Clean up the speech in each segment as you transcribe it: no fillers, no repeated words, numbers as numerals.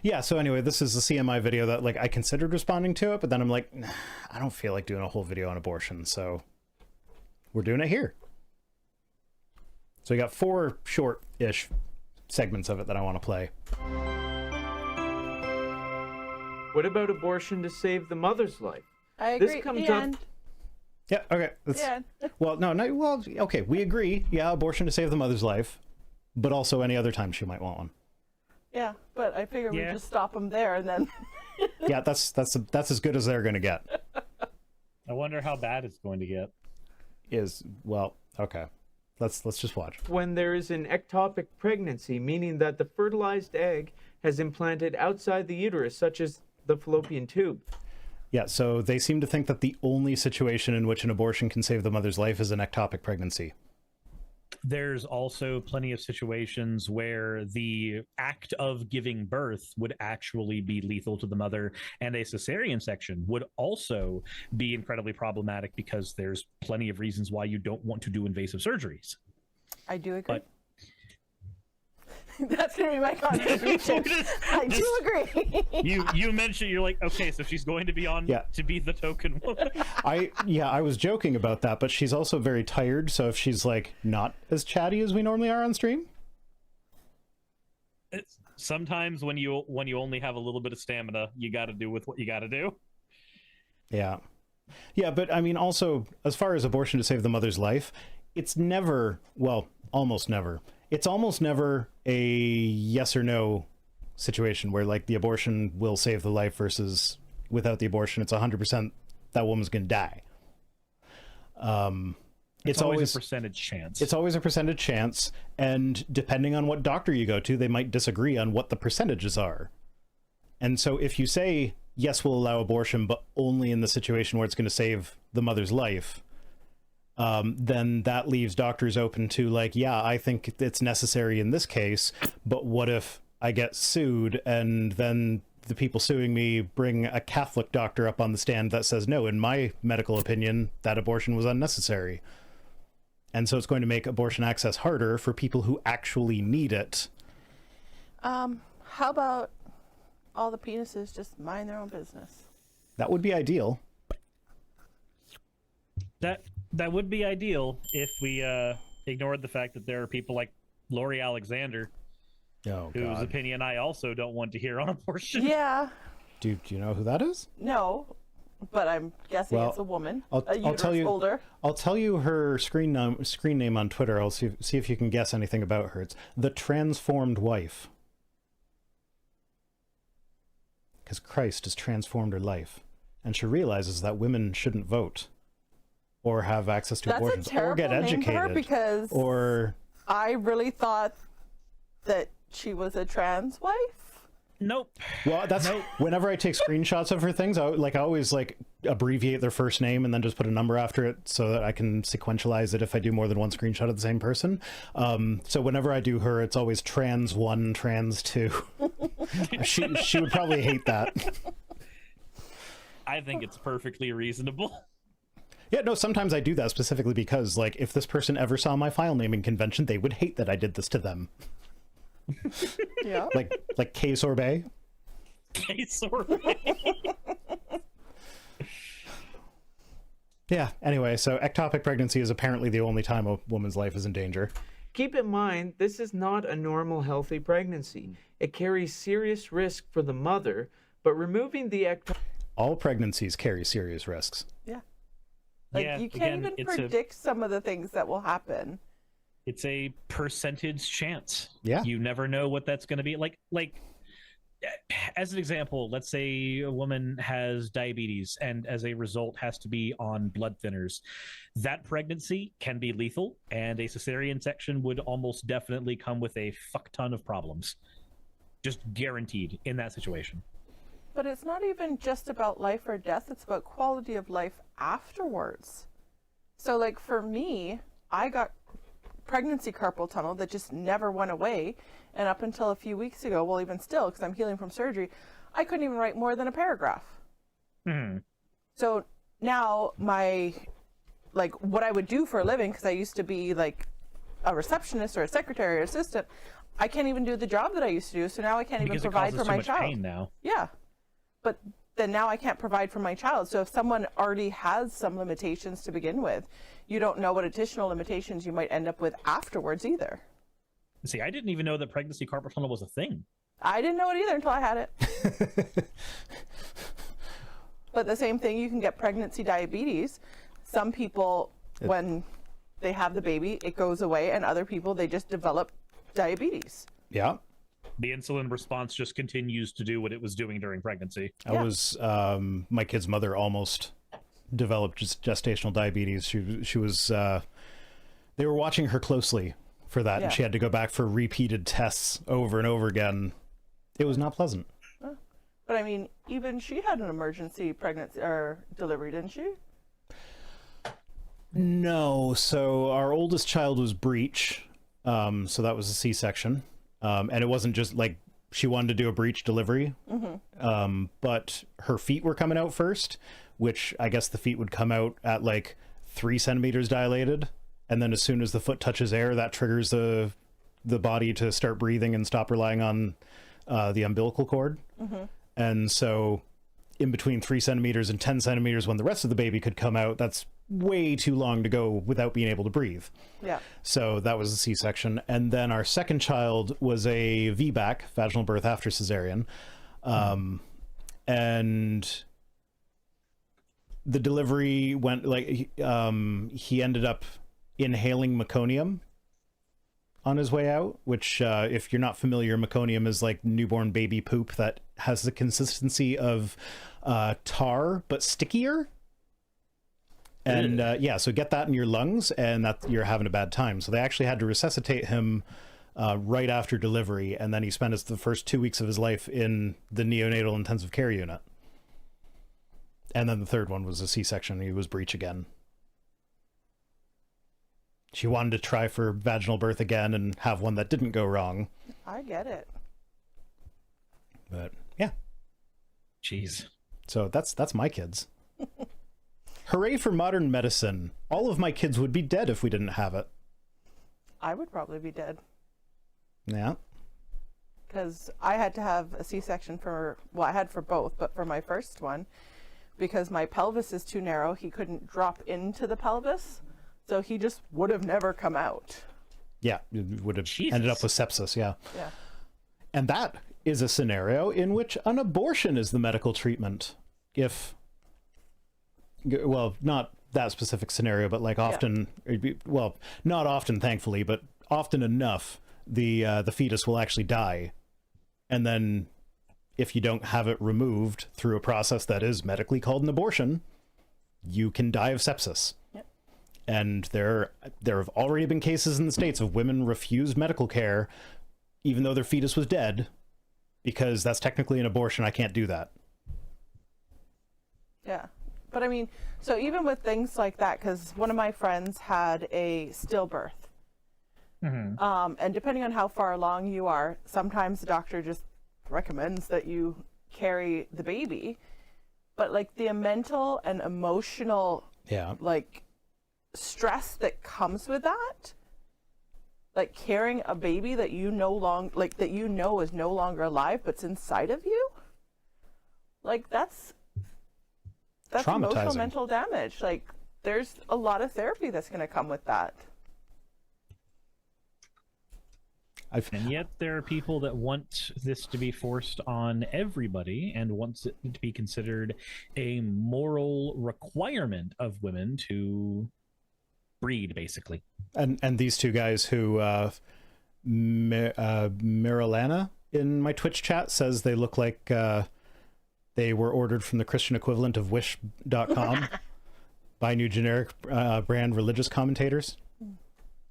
Yeah, so anyway, this is a CMI video that, like, I considered responding to it, but then I'm like, nah, I don't feel like doing a whole video on abortion, so we're doing it here. So we got 4 short-ish segments of it that I want to play. What about abortion to save the mother's life? I agree. This comes up. Yeah, okay. Well, no, well, okay, we agree. Yeah, abortion to save the mother's life, but also any other time she might want one. Yeah, but I figure we just stop them there and then. Yeah, that's as good as they're going to get. I wonder how bad it's going to get. Well, okay. Let's just watch. When there is an ectopic pregnancy, meaning that the fertilized egg has implanted outside the uterus, such as the fallopian tube. Yeah, so they seem to think that the only situation in which an abortion can save the mother's life is an ectopic pregnancy. There's also plenty of situations where the act of giving birth would actually be lethal to the mother, and a cesarean section would also be incredibly problematic because there's plenty of reasons why you don't want to do invasive surgeries. I do agree. But that's going to be my contribution. I do agree. you mentioned, you're like, okay, so she's going to be on to be the token woman. I was joking about that, but she's also very tired, so if she's like not as chatty as we normally are on stream. Sometimes when you only have a little bit of stamina, you got to do with what you got to do. Yeah. Yeah, but I mean, also, as far as abortion to save the mother's life, it's never, well, almost never. It's almost never a yes or no situation where, like, the abortion will save the life versus without the abortion, it's 100% that woman's going to die. It's always a percentage chance. It's always a percentage chance, and depending on what doctor you go to, they might disagree on what the percentages are. And so if you say, yes, we'll allow abortion, but only in the situation where it's going to save the mother's life, then that leaves doctors open to, like, yeah, I think it's necessary in this case, but what if I get sued and then the people suing me bring a Catholic doctor up on the stand that says, no, in my medical opinion, that abortion was unnecessary. And so it's going to make abortion access harder for people who actually need it. How about all the penises just mind their own business? That would be ideal. That would be ideal if we ignored the fact that there are people like Lori Alexander, whose opinion I also don't want to hear on abortion. Yeah. Do you know who that is? No, but I'm guessing it's a woman. I'll tell you. Older. I'll tell you her screen name on Twitter. I'll see if you can guess anything about her. It's the Transformed Wife. Because Christ has transformed her life, and she realizes that women shouldn't vote or have access to abortions or get educated, because I really thought that she was a trans wife. Nope. Well, that's whenever I take screenshots of her things, I always like abbreviate their first name and then just put a number after it so that I can sequentialize it if I do more than one screenshot of the same person. So whenever I do her, it's always trans 1, trans 2. She would probably hate that. I think it's perfectly reasonable. Yeah, no, sometimes I do that specifically because, like, if this person ever saw my file naming convention, they would hate that I did this to them. Yeah. Like K sorbet. K sorbet. Yeah, anyway, so ectopic pregnancy is apparently the only time a woman's life is in danger. Keep in mind, this is not a normal, healthy pregnancy. It carries serious risk for the mother, but removing the ectopic... All pregnancies carry serious risks. Yeah. Like, you can't even predict some of the things that will happen. It's a percentage chance. Yeah. You never know what that's going to be. Like, as an example, let's say a woman has diabetes and as a result has to be on blood thinners. That pregnancy can be lethal, and a cesarean section would almost definitely come with a fuck ton of problems. Just guaranteed in that situation. But it's not even just about life or death. It's about quality of life afterwards. So, like, for me, I got pregnancy carpal tunnel that just never went away. And up until a few weeks ago, well, even still, because I'm healing from surgery, I couldn't even write more than a paragraph. Mm-hmm. So now what I would do for a living, because I used to be like a receptionist or a secretary or assistant, I can't even do the job that I used to do, so now I can't even Because it provide causes for too my much child. pain now. Yeah. But then now I can't provide for my child. So if someone already has some limitations to begin with, you don't know what additional limitations you might end up with afterwards either. See, I didn't even know that pregnancy carpal tunnel was a thing. I didn't know it either until I had it. But the same thing, you can get pregnancy diabetes. Some people, when they have the baby, it goes away, and other people, they just develop diabetes. Yeah. The insulin response just continues to do what it was doing during pregnancy. I was my kid's mother almost developed gestational diabetes. She was they were watching her closely for that, and she had to go back for repeated tests over and over again. It was not pleasant. But I mean, even she had an emergency pregnancy or delivery, didn't she? No, so our oldest child was breech, so that was a C-section, and it wasn't just like she wanted to do a breech delivery, but her feet were coming out first, which I guess the feet would come out at like 3 centimeters dilated, and then as soon as the foot touches air, that triggers the body to start breathing and stop relying on the umbilical cord. And so in between 3 centimeters and 10 centimeters when the rest of the baby could come out, that's way too long to go without being able to breathe. Yeah. So that was a C-section. And then our second child was a VBAC, vaginal birth after cesarean. And the delivery went like, he ended up inhaling meconium on his way out, which if you're not familiar, meconium is like newborn baby poop that has the consistency of tar but stickier. And so get that in your lungs and that you're having a bad time. So they actually had to resuscitate him right after delivery, and then he spent the first 2 weeks of his life in the neonatal intensive care unit. And then the third one was a C-section. He was breech again. She wanted to try for vaginal birth again and have one that didn't go wrong. I get it. But yeah. Jeez. So that's my kids. Hooray for modern medicine. All of my kids would be dead if we didn't have it. I would probably be dead. Yeah. Because I had to have a C-section I had for both, but for my first one, because my pelvis is too narrow, he couldn't drop into the pelvis. So he just would have never come out. Yeah, it would have ended up with sepsis, yeah. Yeah. And that is a scenario in which an abortion is the medical treatment. Not that specific scenario, but like often, not often, thankfully, but often enough, the fetus will actually die. And then if you don't have it removed through a process that is medically called an abortion, you can die of sepsis. Yep. And there have already been cases in the States of women refused medical care even though their fetus was dead because that's technically an abortion. I can't do that. Yeah. But I mean, so even with things like that, because one of my friends had a stillbirth. And depending on how far along you are, sometimes the doctor just recommends that you carry the baby. But like the mental and emotional like stress that comes with that, like carrying a baby that you that you know is no longer alive but's inside of you, like that's emotional mental damage. Like there's a lot of therapy that's going to come with that. And yet there are people that want this to be forced on everybody and wants it to be considered a moral requirement of women to breed, basically. And these two guys who Marilana in my Twitch chat says they look like they were ordered from the Christian equivalent of wish.com by new generic brand religious commentators.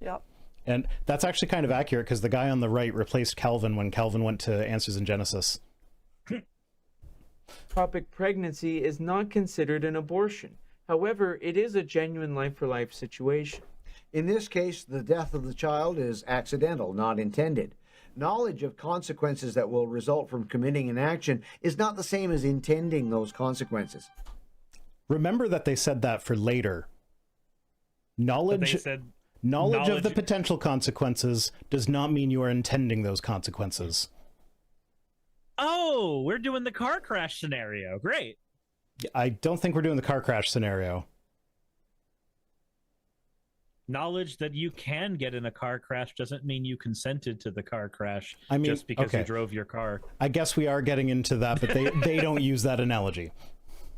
Yep. And that's actually kind of accurate because the guy on the right replaced Calvin when Calvin went to Answers in Genesis. Ectopic pregnancy is not considered an abortion. However, it is a genuine life-for-life situation. In this case, the death of the child is accidental, not intended. Knowledge of consequences that will result from committing an action is not the same as intending those consequences. Remember that they said that for later. Knowledge... But they said Knowledge of the potential consequences does not mean you are intending those consequences. Oh, we're doing the car crash scenario. Great. I don't think we're doing the car crash scenario. Knowledge that you can get in a car crash doesn't mean you consented to the car crash I mean, just because okay. you drove your car. I guess we are getting into that, but they don't use that analogy.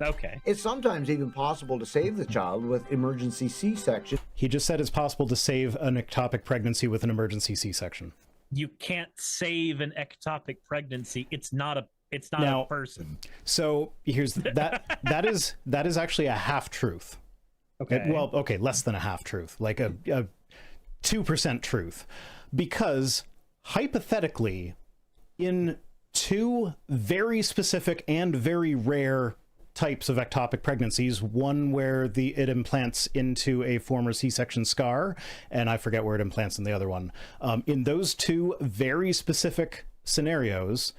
Okay. It's sometimes even possible to save the child with emergency C-section. He just said it's possible to save an ectopic pregnancy with an emergency C-section. You can't save an ectopic pregnancy. It's not a Now, person. So here's that is actually a half truth. Okay. Well, okay, less than a half truth, like a 2% truth, because hypothetically, in two very specific and very rare types of ectopic pregnancies, one where it implants into a former C-section scar, and I forget where it implants in the other one. In those two very specific scenarios,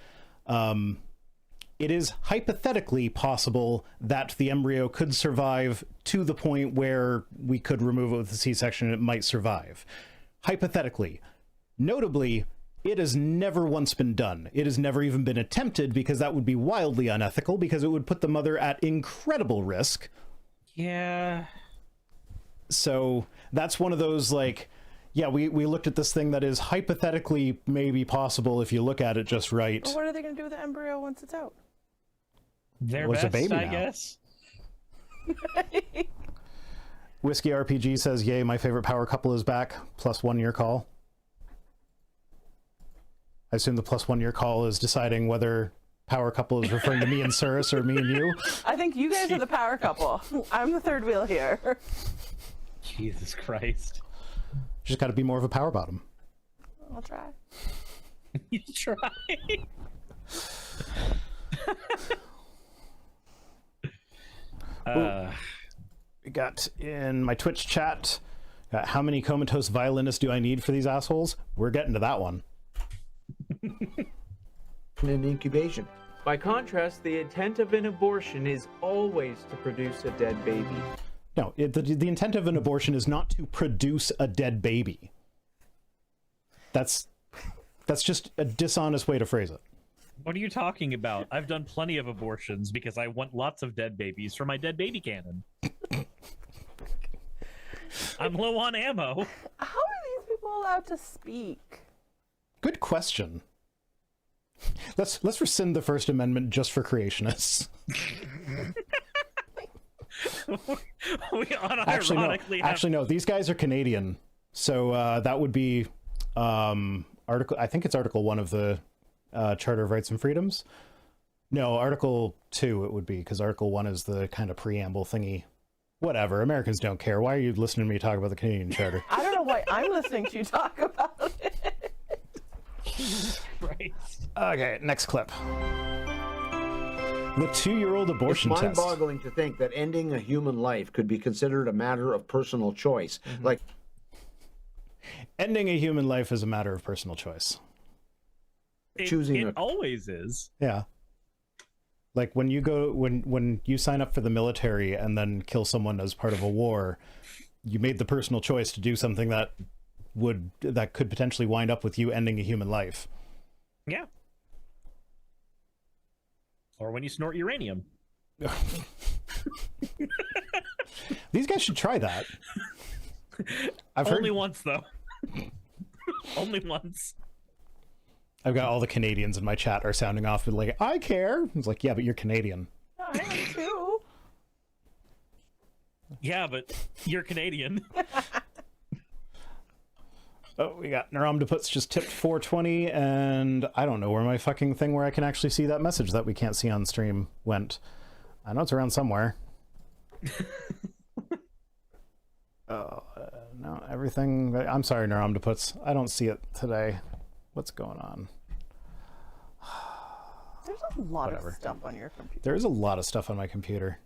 it is hypothetically possible that the embryo could survive to the point where we could remove it with a C-section and it might survive. Hypothetically. Notably, it has never once been done. It has never even been attempted, because that would be wildly unethical, because it would put the mother at incredible risk. Yeah. So that's one of those, like, yeah, we looked at this thing that is hypothetically maybe possible if you look at it just right. Well, what are they going to do with the embryo once it's out? They're Well, it's a best, baby I now. guess. Whiskey RPG says, yay, my favorite power couple is back. Plus 1 year call. I assume the plus 1 year call is deciding whether power couple is referring to me and Suris or me and you. I think you guys are the power couple. I'm the third wheel here. Jesus Christ. Just got to be more of a power bottom. I'll try. You try. We got in my Twitch chat, how many comatose violinists do I need for these assholes? We're getting to that one. In incubation. By contrast, the intent of an abortion is always to produce a dead baby. No, the intent of an abortion is not to produce a dead baby. That's just a dishonest way to phrase it. What are you talking about? I've done plenty of abortions because I want lots of dead babies for my dead baby cannon. I'm low on ammo. How are these people allowed to speak? Good question. Let's rescind the First Amendment just for creationists. We unironically Actually, no. These guys are Canadian, so that would be article. I think it's Article 1 of the Charter of Rights and Freedoms. No, Article 2 it would be, because Article 1 is the kind of preamble thingy. Whatever. Americans don't care. Why are you listening to me talk about the Canadian Charter? I don't know why I'm listening to you talk about it. Right. Okay, next clip. The 2-year-old abortion It's test. mind-boggling to think that ending a human life could be considered a matter of personal choice. Like, Ending a human life is a matter of personal choice. choosing it a- always is. Yeah. Like when you sign up for the military and then kill someone as part of a war, you made the personal choice to do something that could potentially wind up with you ending a human life. Yeah. Or when you snort uranium. These guys should try that. I've Only heard, once, though. Only once. I've got all the Canadians in my chat are sounding off with like, I care. It's like, yeah, but you're Canadian. I am too. Yeah, but you're Canadian. Oh, we got Naramdaputs just tipped 420, and I don't know where my fucking thing where I can actually see that message that we can't see on stream went. I know it's around somewhere. No, everything. I'm sorry, Naramdaputs. I don't see it today. What's going on? There's a lot Whatever. of stuff on your computer. There is a lot of stuff on my computer.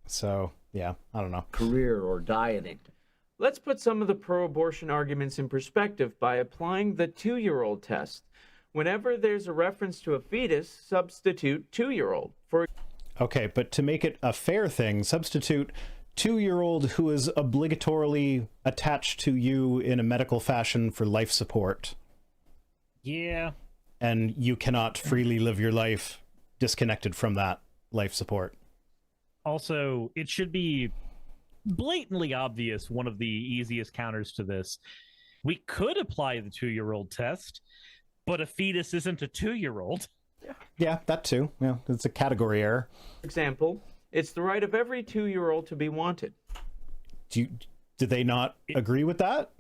So, yeah, I don't know. career or dieting. Let's put some of the pro-abortion arguments in perspective by applying the 2-year-old test. Whenever there's a reference to a fetus, substitute 2-year-old. For Okay, but to make it a fair thing, substitute 2-year-old who is obligatorily attached to you in a medical fashion for life support. Yeah. And you cannot freely live your life disconnected from that life support. Also, it should be blatantly obvious, one of the easiest counters to this. We could apply the 2-year-old test, but a fetus isn't a 2-year-old. Yeah, that too. Yeah, it's a category error. Example, it's the right of every 2-year-old to be wanted. Do they not agree with that?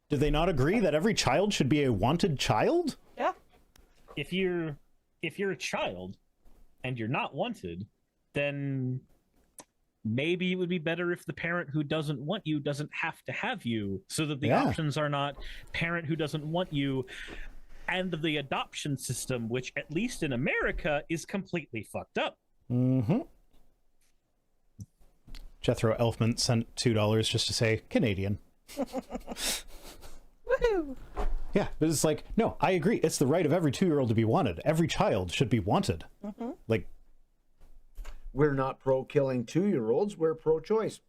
Do they not agree that every child should be a wanted child? Yeah. If you're a child and you're not wanted, then maybe it would be better if the parent who doesn't want you doesn't have to have you, so that the options are not parent who doesn't want you and the adoption system, which at least in America is completely fucked up. Mm-hmm. Jethro Elfman sent $2 just to say Canadian. Woohoo! Yeah, but it's like, no, I agree. It's the right of every 2-year-old to be wanted. Every child should be wanted. Mm-hmm. Like, We're not pro-killing 2-year-olds. We're pro-choice.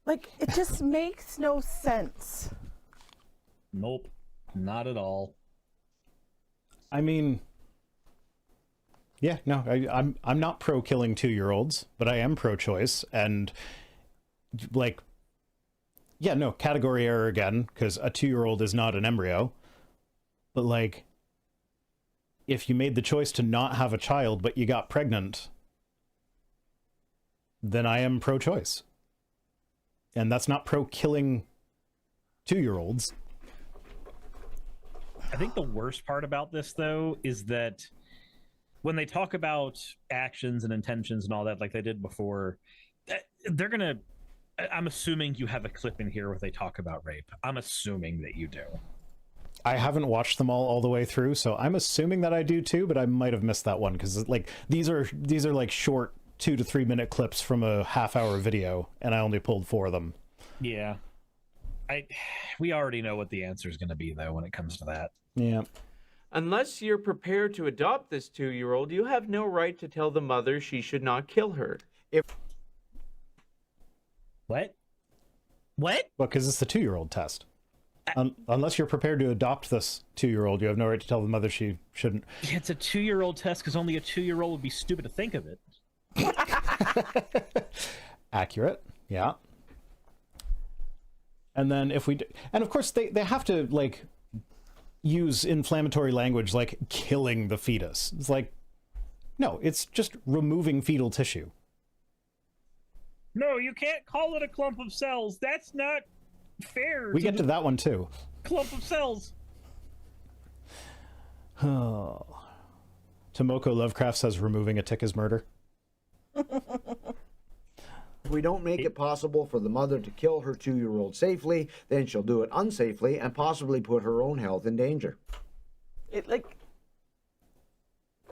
Like, it just makes no sense. Nope, not at all. I mean, yeah, no, I'm not pro killing 2-year-olds, but I am pro choice. And like, yeah, no, category error again, because a 2-year-old is not an embryo. But like, if you made the choice to not have a child, but you got pregnant, then I am pro choice. And that's not pro killing 2-year-olds. I think the worst part about this, though, is that when they talk about actions and intentions and all that, like they did before, they're going to... I'm assuming you have a clip in here where they talk about rape. I'm assuming that you do. I haven't watched them all the way through, so I'm assuming that I do too, but I might have missed that one, because like these are like short 2 to 3 minute clips from a half-hour video, and I only pulled 4 of them. Yeah. We already know what the answer is going to be, though, when it comes to that. Yeah. Unless you're prepared to adopt this 2-year-old, you have no right to tell the mother she should not kill her. What? Well, because it's the 2-year-old test. Unless you're prepared to adopt this 2-year-old, you have no right to tell the mother she shouldn't. It's a 2-year-old test because only a 2-year-old would be stupid to think of it. Accurate. Yeah. And then if we... And of course, they have to, like, use inflammatory language like killing the fetus. It's like, no, it's just removing fetal tissue. No, you can't call it a clump of cells. That's not fair. We get to that one, too. Clump of cells. Oh. Tomoko Lovecraft says removing a tick is murder. If we don't make it possible for the mother to kill her 2-year-old safely, then she'll do it unsafely and possibly put her own health in danger.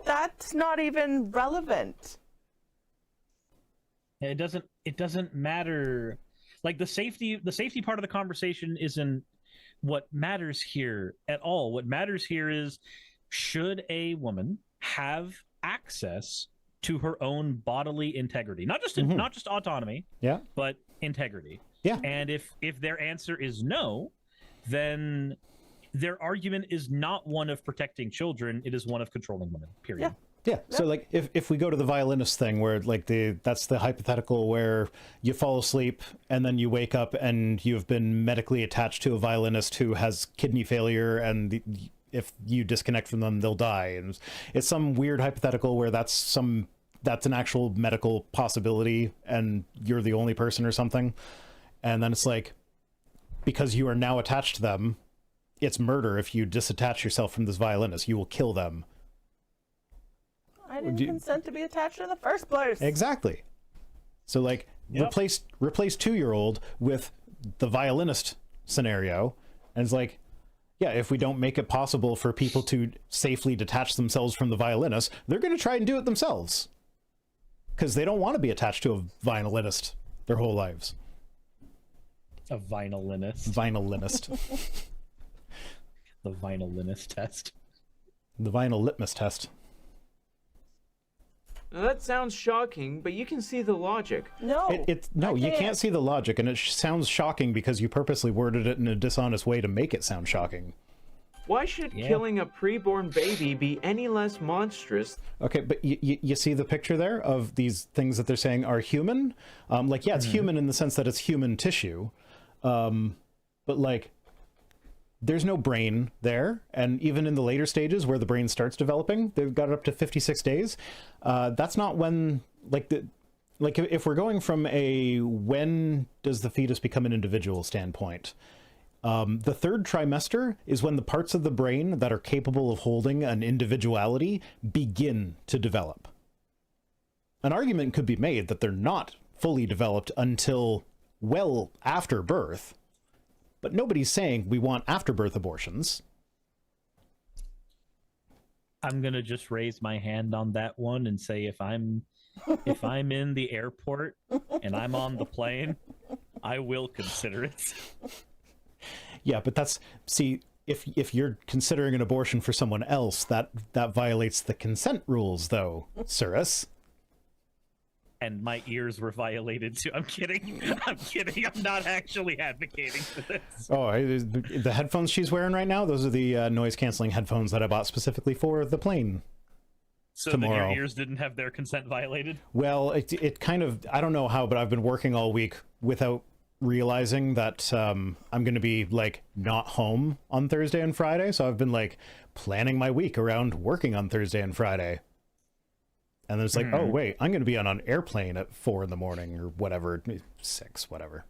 That's not even relevant. It doesn't matter. Like the safety part of the conversation isn't what matters here at all. What matters here is, should a woman have access to her own bodily integrity? Not just autonomy, yeah, but integrity. Yeah. And if their answer is no, then their argument is not one of protecting children, it is one of controlling women, period. Yeah. Yeah, so like if we go to the violinist thing, where like that's the hypothetical where you fall asleep and then you wake up and you've been medically attached to a violinist who has kidney failure, and if you disconnect from them, they'll die. And it's some weird hypothetical where that's an actual medical possibility and you're the only person or something. And then it's like, because you are now attached to them, it's murder if you disattach yourself from this violinist. You will kill them. I didn't consent to be attached in the first place. Exactly. So like, Yep. replace 2-year-old with the violinist scenario, and it's like, yeah, if we don't make it possible for people to safely detach themselves from the violinist, they're going to try and do it themselves, because they don't want to be attached to a violinist their whole lives. A violinist. Violinist. The violinist test. The vinyl litmus test. Now, that sounds shocking, but you can see the logic. No. No, I you can't see the logic, and it sounds shocking because you purposely worded it in a dishonest way to make it sound shocking. Why should killing a preborn baby be any less monstrous? Okay, but you see the picture there of these things that they're saying are human? Like, yeah, it's human in the sense that it's human tissue. But, like, there's no brain there. And even in the later stages where the brain starts developing, they've got it up to 56 days. That's not when, like, if we're going from a when does the fetus become an individual standpoint, the third trimester is when the parts of the brain that are capable of holding an individuality begin to develop. An argument could be made that they're not fully developed until well after birth, but nobody's saying we want afterbirth abortions. I'm gonna just raise my hand on that one and say if I'm in the airport and I'm on the plane, I will consider it. Yeah, but if you're considering an abortion for someone else, that violates the consent rules, though, Suris. And my ears were violated too. I'm kidding. I'm not actually advocating for this. Oh, the headphones she's wearing right now, those are the noise-canceling headphones that I bought specifically for the plane. So tomorrow. that your ears didn't have their consent violated? Well, it kind of, I don't know how, but I've been working all week without realizing that I'm going to be, like, not home on Thursday and Friday. So I've been, like, planning my week around working on Thursday and Friday. And then it's like, oh, wait, I'm going to be on an airplane at 4 a.m. or whatever, 6, whatever.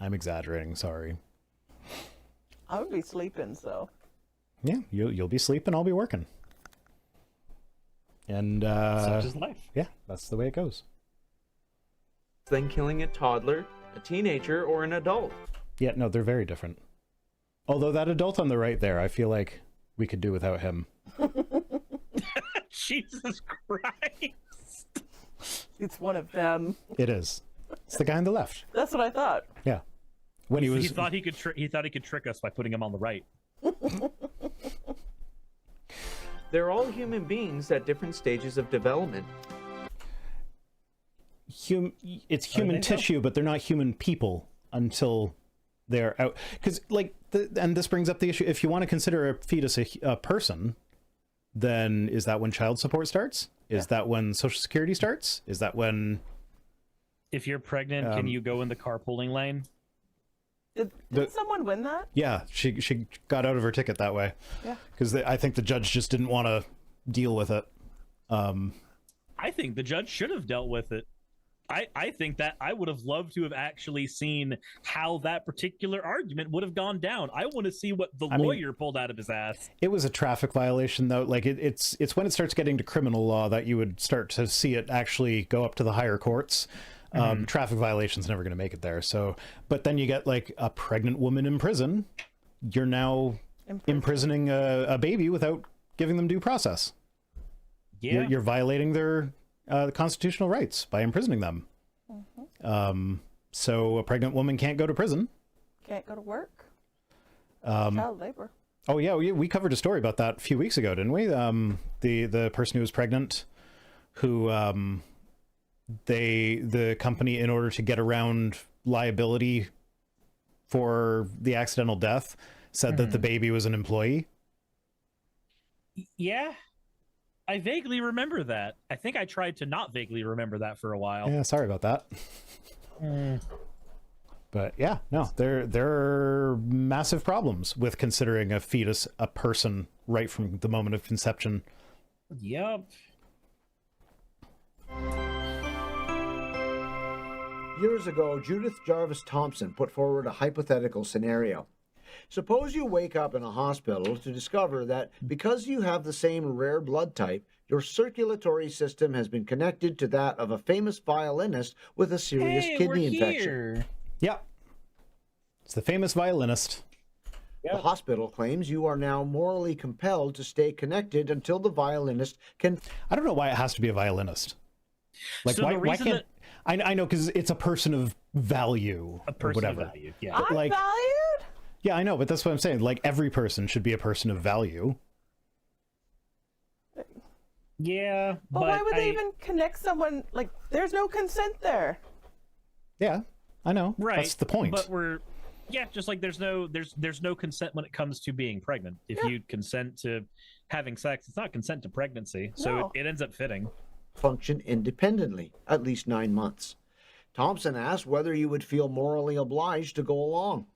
I'm exaggerating, sorry. I would be sleeping, so. Yeah, you'll be sleeping, I'll be working. And, such is life. Yeah, that's the way it goes. Than killing a toddler, a teenager, or an adult. Yeah, no, they're very different. Although that adult on the right there, I feel like we could do without him. Jesus Christ. It's one of them. It is. It's the guy on the left. That's what I thought. Yeah. When He thought he could trick us by putting him on the right. They're all human beings at different stages of development. It's human tissue, but they're not human people until they're out. Because, like, and this brings up the issue, if you want to consider a fetus a person, then is that when child support starts? Is that when Social Security starts? Is that when... If you're pregnant, can you go in the carpooling lane? Did someone win that? Yeah, she got out of her ticket that way. Yeah. Because I think the judge just didn't want to deal with it. I think the judge should have dealt with it. I think that I would have loved to have actually seen how that particular argument would have gone down. I want to see what the lawyer pulled out of his ass. It was a traffic violation, though. Like, it's when it starts getting to criminal law that you would start to see it actually go up to the higher courts. Traffic violation's never going to make it there. So, but then you get, like, a pregnant woman in prison. You're now imprisoning a baby without giving them due process. Yeah. You're violating their constitutional rights by imprisoning them. So a pregnant woman can't go to prison. Can't go to work. Child labor. Oh yeah, we covered a story about that a few weeks ago, didn't we? The person who was pregnant, who the company, in order to get around liability for the accidental death, said that the baby was an employee. Yeah. I vaguely remember that. I think I tried to not vaguely remember that for a while. Yeah, sorry about that. But yeah, no, there are massive problems with considering a fetus a person right from the moment of conception. Yep. Years ago, Judith Jarvis Thompson put forward a hypothetical scenario. Suppose you wake up in a hospital to discover that because you have the same rare blood type, your circulatory system has been connected to that of a famous violinist with a serious kidney infection. Yeah. It's the famous violinist. The hospital claims you are now morally compelled to stay connected until the violinist can... I don't know why it has to be a violinist. Like, So why can't... I know, because it's a person of value. A person or whatever. of value, yeah. I'm like, valued? Yeah, I know, but that's what I'm saying. Like, every person should be a person of value. Yeah, But why would they even connect someone? Like, there's no consent there. Yeah, I know. Right. That's the point. But just like there's no consent when it comes to being pregnant. If you consent to having sex, it's not consent to pregnancy. So No. it ends up fitting. Function independently, at least 9 months. Thompson asked whether you would feel morally obliged to go along.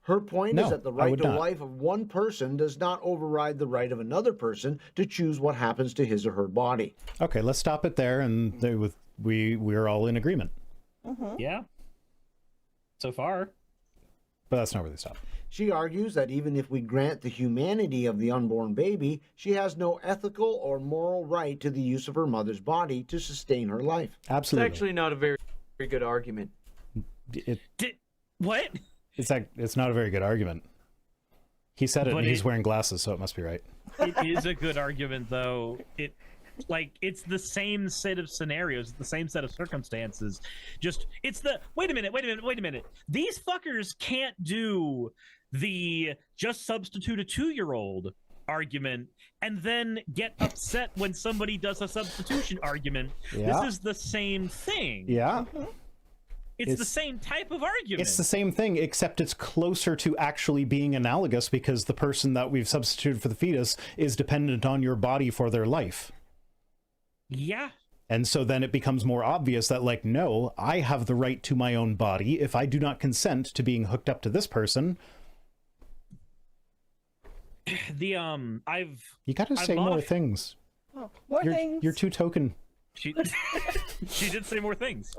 Her point No, is that the I right would to not. life of one person does not override the right of another person to choose what happens to his or her body. Okay, let's stop it there, and we're all in agreement. Yeah. So far. But that's not where they stop. She argues that even if we grant the humanity of the unborn baby, she has no ethical or moral right to the use of her mother's body to sustain her life. It's Absolutely. actually not a very good argument. What? It's not a very good argument. He said it, But and he's wearing glasses, so it must be right. It is a good argument, though. It's the same set of scenarios, the same set of circumstances. Wait a minute. These fuckers can't do the just substitute a 2-year-old argument and then get upset when somebody does a substitution argument. Yeah. This is the same thing. Yeah. It's the same type of argument. It's the same thing, except it's closer to actually being analogous because the person that we've substituted for the fetus is dependent on your body for their life. Yeah. And so then it becomes more obvious that, like, no, I have the right to my own body. If I do not consent to being hooked up to this person, You gotta say more things. Oh, more things. You're too token. She did say more things.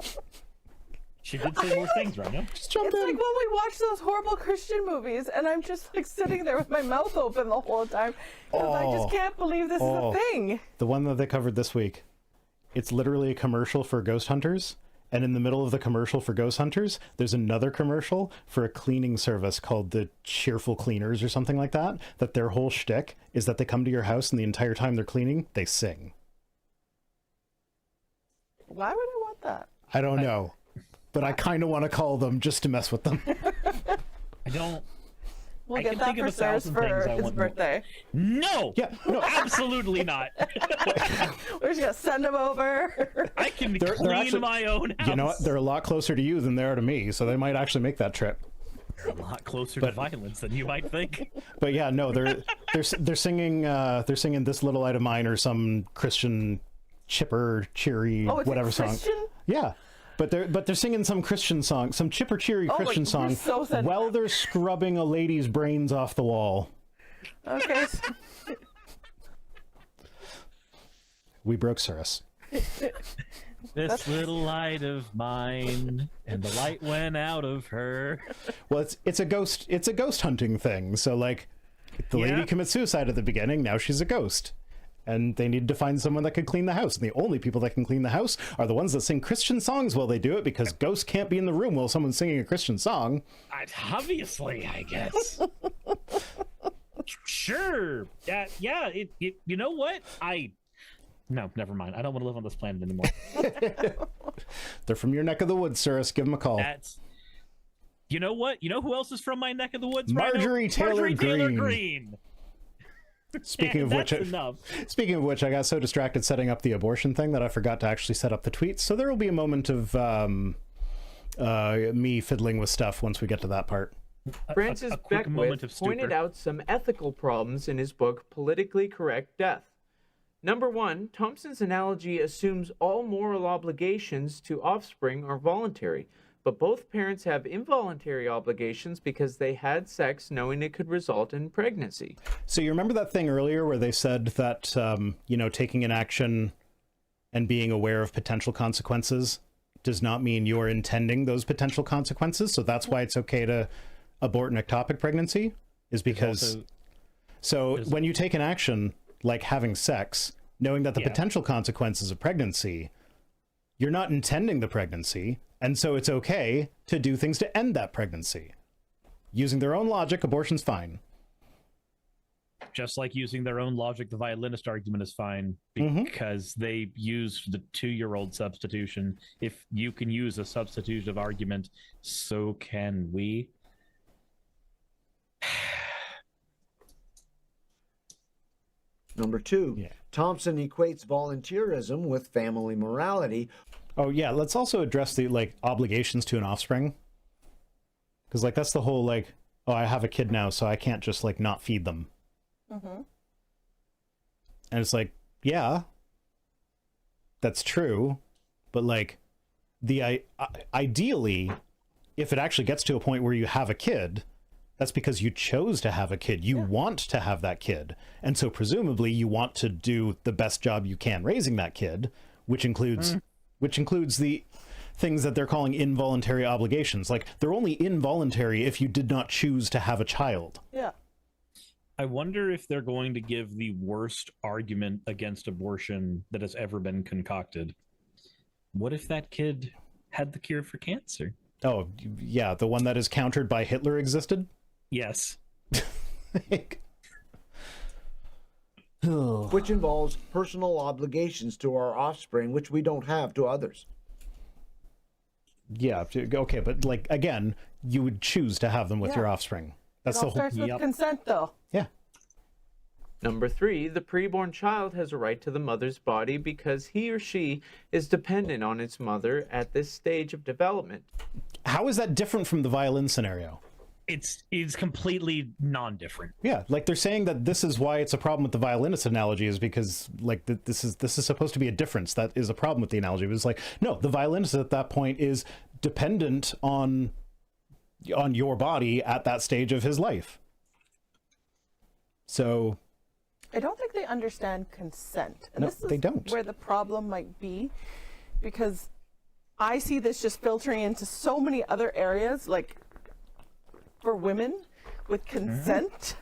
She did say more things, right now. Just jump It's in. like when we watch those horrible Christian movies, and I'm just like sitting there with my mouth open the whole time. 'Cause I just can't believe this is a thing. The one that they covered this week, it's literally a commercial for ghost hunters. And in the middle of the commercial for ghost hunters, there's another commercial for a cleaning service called the Cheerful Cleaners or something like that. That their whole shtick is that they come to your house and the entire time they're cleaning, they sing. Why would I want that? I don't know. But I kind of want to call them just to mess with them. I don't. We'll I get can that think of for a Suris thousand for things I his want. birthday. No. Yeah, no. Absolutely not. We're just gonna send him over. I can They're clean actually- my own house. You know what? They're a lot closer to you than they are to me, so they might actually make that trip. a lot closer to violence than you might think. But yeah, no, they're singing "This Little Light of Mine" or some Christian chipper cheery Oh, it's whatever a song. Christian? Yeah. But they're singing some Christian song, some chipper cheery Christian we're song, so sending while that. they're scrubbing a lady's brains off the wall. Okay. We broke Suris. This little light of mine, and the light went out of her. Well, it's a ghost hunting thing. So like, the lady Yeah. commits suicide at the beginning. Now she's a ghost, and they need to find someone that can clean the house. And the only people that can clean the house are the ones that sing Christian songs while they do it, because ghosts can't be in the room while someone's singing a Christian song. Obviously, I guess. Sure. Yeah. You know what? No, never mind. I don't want to live on this planet anymore. They're from your neck of the woods, Suris. Give them a call. That's. You know what? You know who else is from my neck of the woods? Marjorie right now? Taylor Marjorie Taylor Greene. Green. Speaking of which, That's enough. Speaking of which, I got so distracted setting up the abortion thing that I forgot to actually set up the tweets. So there will be a moment of me fiddling with stuff once we get to that part. Francis a quick moment of Beckwith pointed stupor. out some ethical problems in his book, Politically Correct Death. Number one, Thompson's analogy assumes all moral obligations to offspring are voluntary, but both parents have involuntary obligations because they had sex knowing it could result in pregnancy. So you remember that thing earlier where they said that, taking an action and being aware of potential consequences does not mean you're intending those potential consequences. So that's why it's okay to abort an ectopic pregnancy, is because when you take an action like having sex, knowing that the potential consequences of pregnancy, you're not intending the pregnancy, and so it's okay to do things to end that pregnancy. Using their own logic, abortion's fine. Just like using their own logic, the violinist argument is fine because they use the 2-year-old substitution. If you can use a substitutive argument, so can we. Number 2, Yeah. Thompson equates volunteerism with family morality. Oh yeah, let's also address the like obligations to an offspring. Because like that's the whole like, oh, I have a kid now, so I can't just like not feed them. Mm-hmm. And it's like, yeah, that's true, but like ideally, if it actually gets to a point where you have a kid, that's because you chose to have a kid. You want to have that kid. And so presumably you want to do the best job you can raising that kid, which includes the things that they're calling involuntary obligations. Like they're only involuntary if you did not choose to have a child. Yeah. I wonder if they're going to give the worst argument against abortion that has ever been concocted. What if that kid had the cure for cancer? Oh, yeah, the one that is countered by Hitler existed? Yes. Which involves personal obligations to our offspring, which we don't have to others. Yeah, okay, but like, again, you would choose to have them with your offspring. That's It the all whole... starts with consent, though. Yeah. Number 3, the preborn child has a right to the mother's body because he or she is dependent on its mother at this stage of development. How is that different from the violin scenario? It's completely non-different. Yeah, like they're saying that this is why it's a problem with the violinist analogy is because like this is supposed to be a difference. That is a problem with the analogy. But it's like, no, the violinist at that point is dependent on your body at that stage of his life. So I don't think they understand consent. And No, this is they don't. where the problem might be, because I see this just filtering into so many other areas, like for women with consent.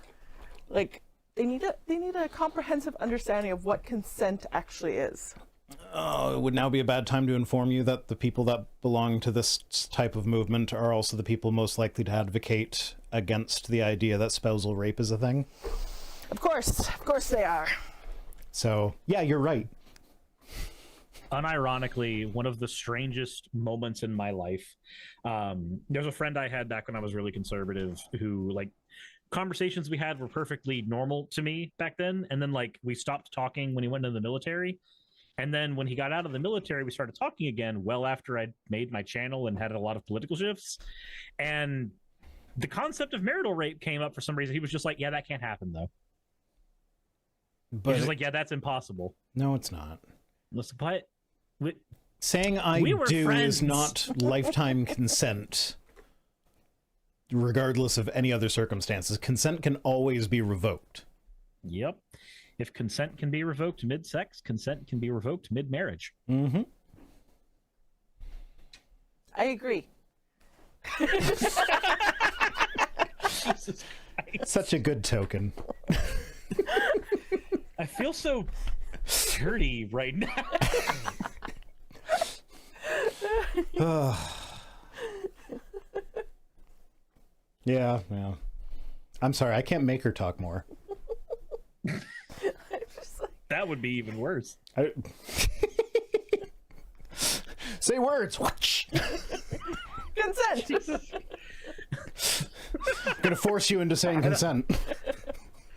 Like they need a comprehensive understanding of what consent actually is. Oh, it would now be a bad time to inform you that the people that belong to this type of movement are also the people most likely to advocate against the idea that spousal rape is a thing. Of course they are. So, yeah, you're right. Unironically, one of the strangest moments in my life, there's a friend I had back when I was really conservative who, like, conversations we had were perfectly normal to me back then, and then, like, we stopped talking when he went into the military, and then when he got out of the military, we started talking again well after I'd made my channel and had a lot of political shifts, and the concept of marital rape came up for some reason. He was just like, yeah, that can't happen, though. But He's just like, yeah, that's impossible. no, it's not. Listen, but Saying I We were do friends. is not lifetime consent, regardless of any other circumstances. Consent can always be revoked. Yep. If consent can be revoked mid-sex, consent can be revoked mid-marriage. Mm-hmm. I agree. Jesus Christ. Such a good token. I feel so dirty right now. Yeah. I'm sorry, I can't make her talk more. I'm just like, That would be even worse. Say words. consent. I'm gonna force you into saying consent.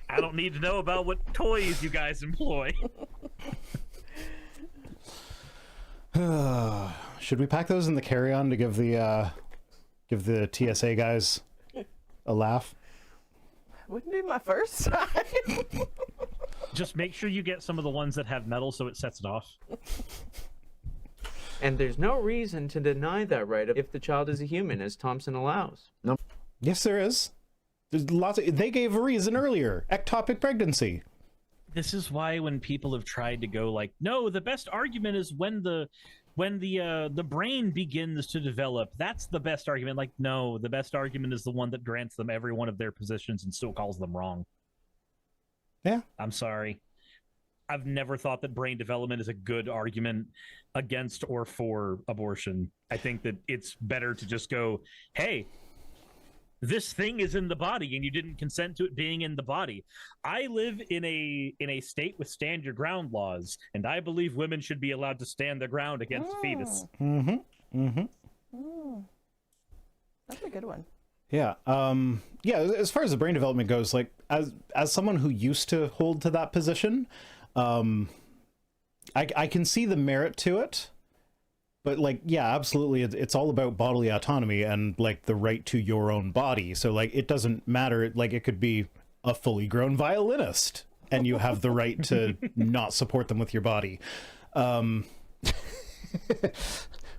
I don't need to know about what toys you guys employ. Should we pack those in the carry-on to give the TSA guys a laugh? Wouldn't be my first time. Just make sure you get some of the ones that have metal so it sets it off. And there's no reason to deny that right if the child is a human, as Thompson allows. Yes, there is. There's lots of. They gave a reason earlier. Ectopic pregnancy. This is why when people have tried to go like, no, the best argument is when the brain begins to develop. That's the best argument. Like, no, the best argument is the one that grants them every one of their positions and still calls them wrong. Yeah. I'm sorry. I've never thought that brain development is a good argument against or for abortion. I think that it's better to just go, hey, this thing is in the body and you didn't consent to it being in the body. I live in a state with stand your ground laws, and I believe women should be allowed to stand their ground against a fetus. Mm-hmm. Mm-hmm. That's a good one. Yeah. Yeah. As far as the brain development goes, like as someone who used to hold to that position, I can see the merit to it. But, like, yeah, absolutely, it's all about bodily autonomy and, like, the right to your own body. So, like, it doesn't matter. Like, it could be a fully grown violinist, and you have the right to not support them with your body.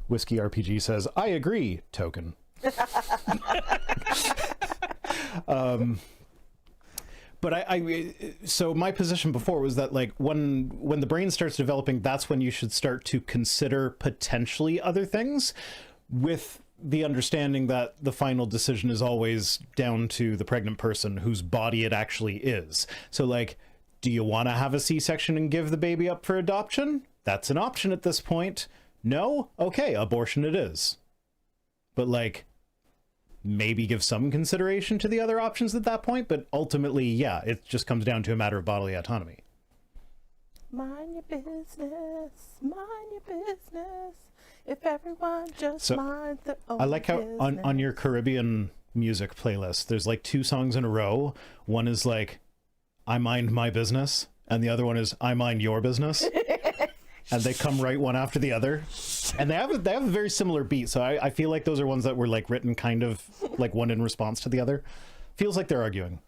Whiskey RPG says, I agree, token. But so my position before was that, like, when the brain starts developing, that's when you should start to consider potentially other things, with the understanding that the final decision is always down to the pregnant person whose body it actually is. So, like, do you want to have a C-section and give the baby up for adoption? That's an option at this point. No? Okay, abortion it is. But, like, maybe give some consideration to the other options at that point, but ultimately, yeah, it just comes down to a matter of bodily autonomy. Mind your business, mind your business. If everyone just minds their own I like how business. on your Caribbean music playlist, there's like 2 songs in a row. One is like, I mind my business, and the other one is I mind your business. And they come right one after the other, and they have a very similar beat. So I feel like those are ones that were like written kind of like one in response to the other. Feels like they're arguing.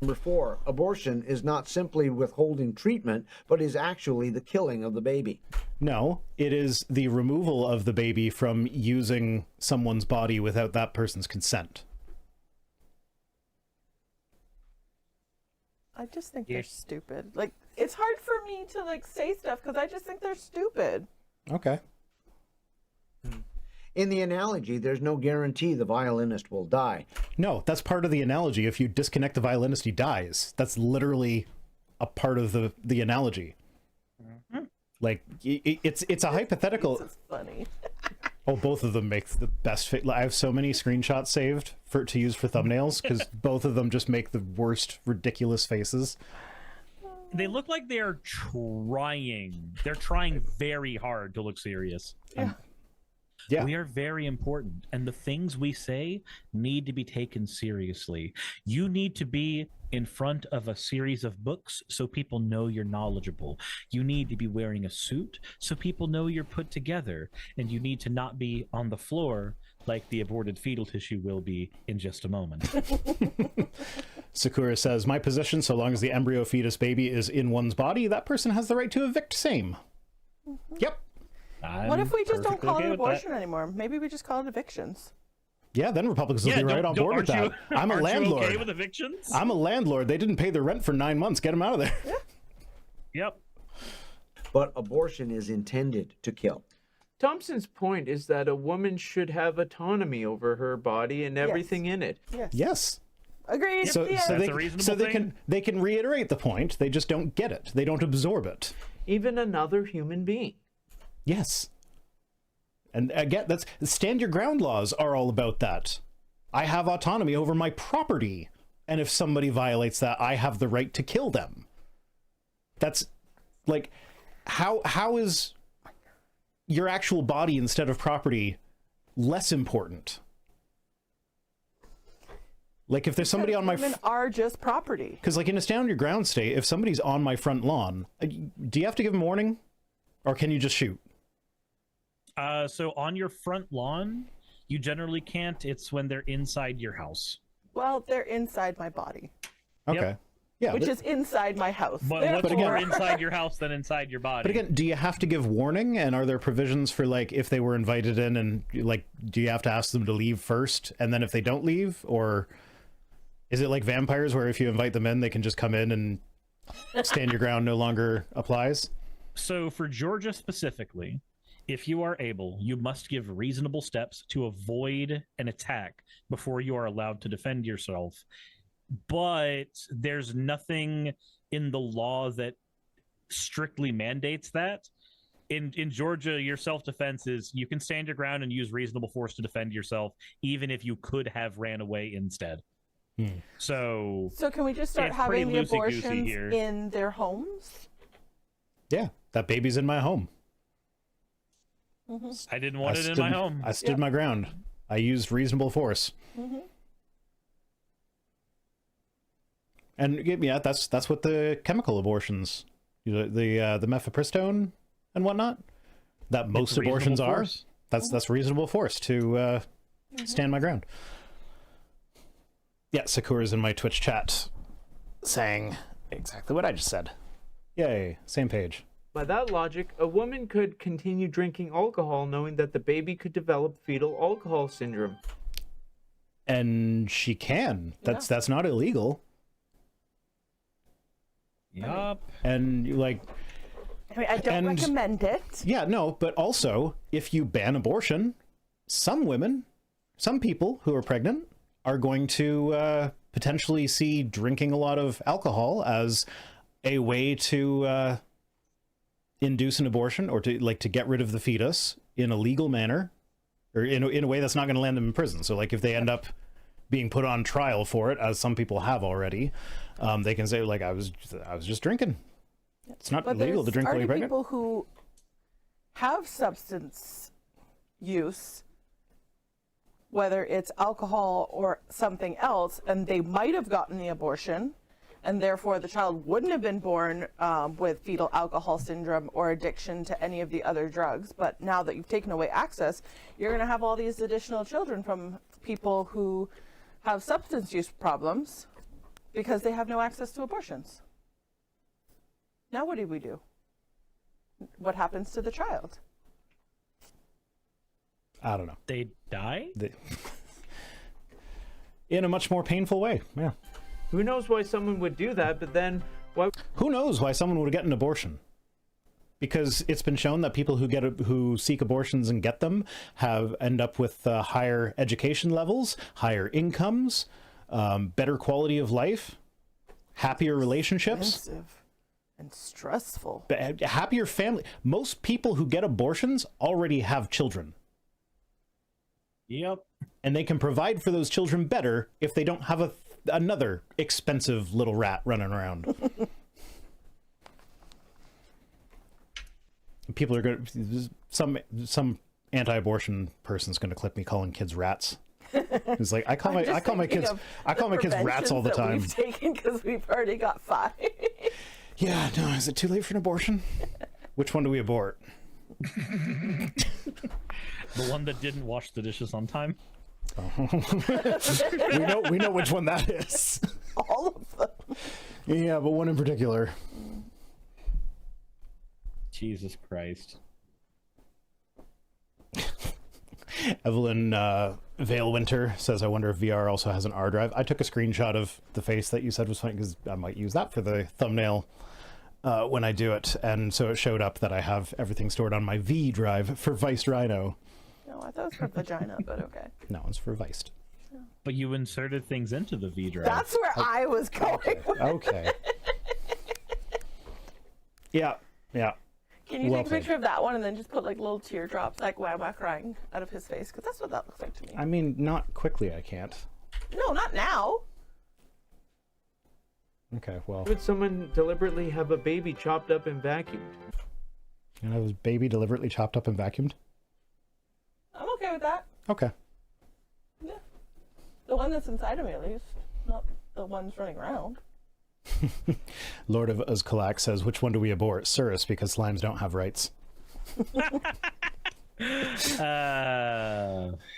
Number 4, abortion is not simply withholding treatment, but is actually the killing of the baby. No, it is the removal of the baby from using someone's body without that person's consent. I just think they're stupid. Like, it's hard for me to, like, say stuff because I just think they're stupid. Okay. In the analogy, there's no guarantee the violinist will die. No, that's part of the analogy. If you disconnect the violinist, he dies. That's literally a part of the analogy. Like, it's a hypothetical. This is funny. Oh, both of them make the best fit. I have so many screenshots saved to use for thumbnails because both of them just make the worst ridiculous faces. They look like they're trying. They're trying very hard to look serious. Yeah. Yeah. We are very important, and the things we say need to be taken seriously. You need to be in front of a series of books so people know you're knowledgeable. You need to be wearing a suit so people know you're put together, and you need to not be on the floor like the aborted fetal tissue will be in just a moment. Sakura says, my position, so long as the embryo fetus baby is in one's body, that person has the right to evict same. Yep. What if we just don't call it with abortion anymore? Maybe we just call it evictions. Yeah, then Republicans will be right on board with that. I'm a landlord. Okay with evictions? I'm a landlord. They didn't pay their rent for 9 months. Get them out of there. Yeah. Yep. But abortion is intended to kill. Thompson's point is that a woman should have autonomy over her body and everything in it. Yes. Yes. Agreed. So, Yeah. so, That's they, a reasonable so they thing. can reiterate the point. They just don't get it. They don't absorb it. Even another human being. Yes. And again, that's stand your ground laws are all about that. I have autonomy over my property, and if somebody violates that, I have the right to kill them. That's like, how is your actual body instead of property less important? Like, if there's somebody on my women are just property. because like in a stand your ground state, if somebody's on my front lawn, do you have to give them warning, or can you just shoot? So on your front lawn, you generally can't. It's when they're inside your house. Well, they're inside my body, Okay. Yep. Yeah. which is inside my house. But what's Therefore- more inside your house than inside your body? But again, do you have to give warning? And are there provisions for, like, if they were invited in and, like, do you have to ask them to leave first? And then if they don't leave? Or is it like vampires where if you invite them in, they can just come in and stand your ground no longer applies? So for Georgia specifically, if you are able, you must give reasonable steps to avoid an attack before you are allowed to defend yourself. But there's nothing in the law that strictly mandates that. In Georgia, your self-defense is you can stand your ground and use reasonable force to defend yourself, even if you could have ran away instead. So So can we just start It's pretty having the loosey-goosey abortions here. in their homes? Yeah. That baby's in my home. I didn't want it in my home. I stood my ground. I used reasonable force. And yeah, that's what the chemical abortions, the mifepristone and whatnot, that most abortions are. That's reasonable force to stand my ground. Yeah, Sakura's in my Twitch chat saying exactly what I just said. Yay, same page. By that logic, a woman could continue drinking alcohol knowing that the baby could develop fetal alcohol syndrome. And she can. That's not illegal. Yup. And like, I mean, I don't recommend it. Yeah, no, but also if you ban abortion, some people who are pregnant are going to potentially see drinking a lot of alcohol as a way to induce an abortion, or to get rid of the fetus in a legal manner, or in a way that's not going to land them in prison. So like if they end up being put on trial for it, as some people have already, they can say like I was just drinking. It's not legal to drink while you're pregnant. People who have substance use, whether it's alcohol or something else, and they might have gotten the abortion, and therefore the child wouldn't have been born with fetal alcohol syndrome or addiction to any of the other drugs. But now that you've taken away access, you're going to have all these additional children from people who have substance use problems because they have no access to abortions. Now what do we do? What happens to the child? I don't know. They die? In a much more painful way, yeah. Who knows why someone would do that, but then why? Who knows why someone would get an abortion? Because it's been shown that people who seek abortions and get them end up with higher education levels, higher incomes, better quality of life, happier relationships. Expensive and stressful. Happier family. Most people who get abortions already have children. Yep. And they can provide for those children better if they don't have another expensive little rat running around. People are going to... Some anti-abortion person's going to clip me calling kids rats. It's like I call my kids rats all the time. We've taken because we've already got 5. Yeah, no, is it too late for an abortion? Which one do we abort? The one that didn't wash the dishes on time. Oh. we know which one that is. All of them. Yeah, but one in particular. Jesus Christ. Evelyn Vale Winter says, I wonder if VR also has an R drive. I took a screenshot of the face that you said was funny because I might use that for the thumbnail when I do it. And so it showed up that I have everything stored on my V drive for Viced Rhino. No, I thought it was for vagina, but okay. No, it's for Viced. But you inserted things into the V drive. That's where I was going. Okay. Yeah. Can you take a picture of that one and then just put like little teardrops, like Wawa crying out of his face? Because that's what that looks like to me. I mean, not quickly, I can't. No, not now. Okay, well. Would someone deliberately have a baby chopped up and vacuumed? And have his baby deliberately chopped up and vacuumed? I'm okay with that. Okay. Yeah. The one that's inside of me, at least. Not the ones running around. Lord of Uzkalak says, which one do we abort? Suris, because slimes don't have rights.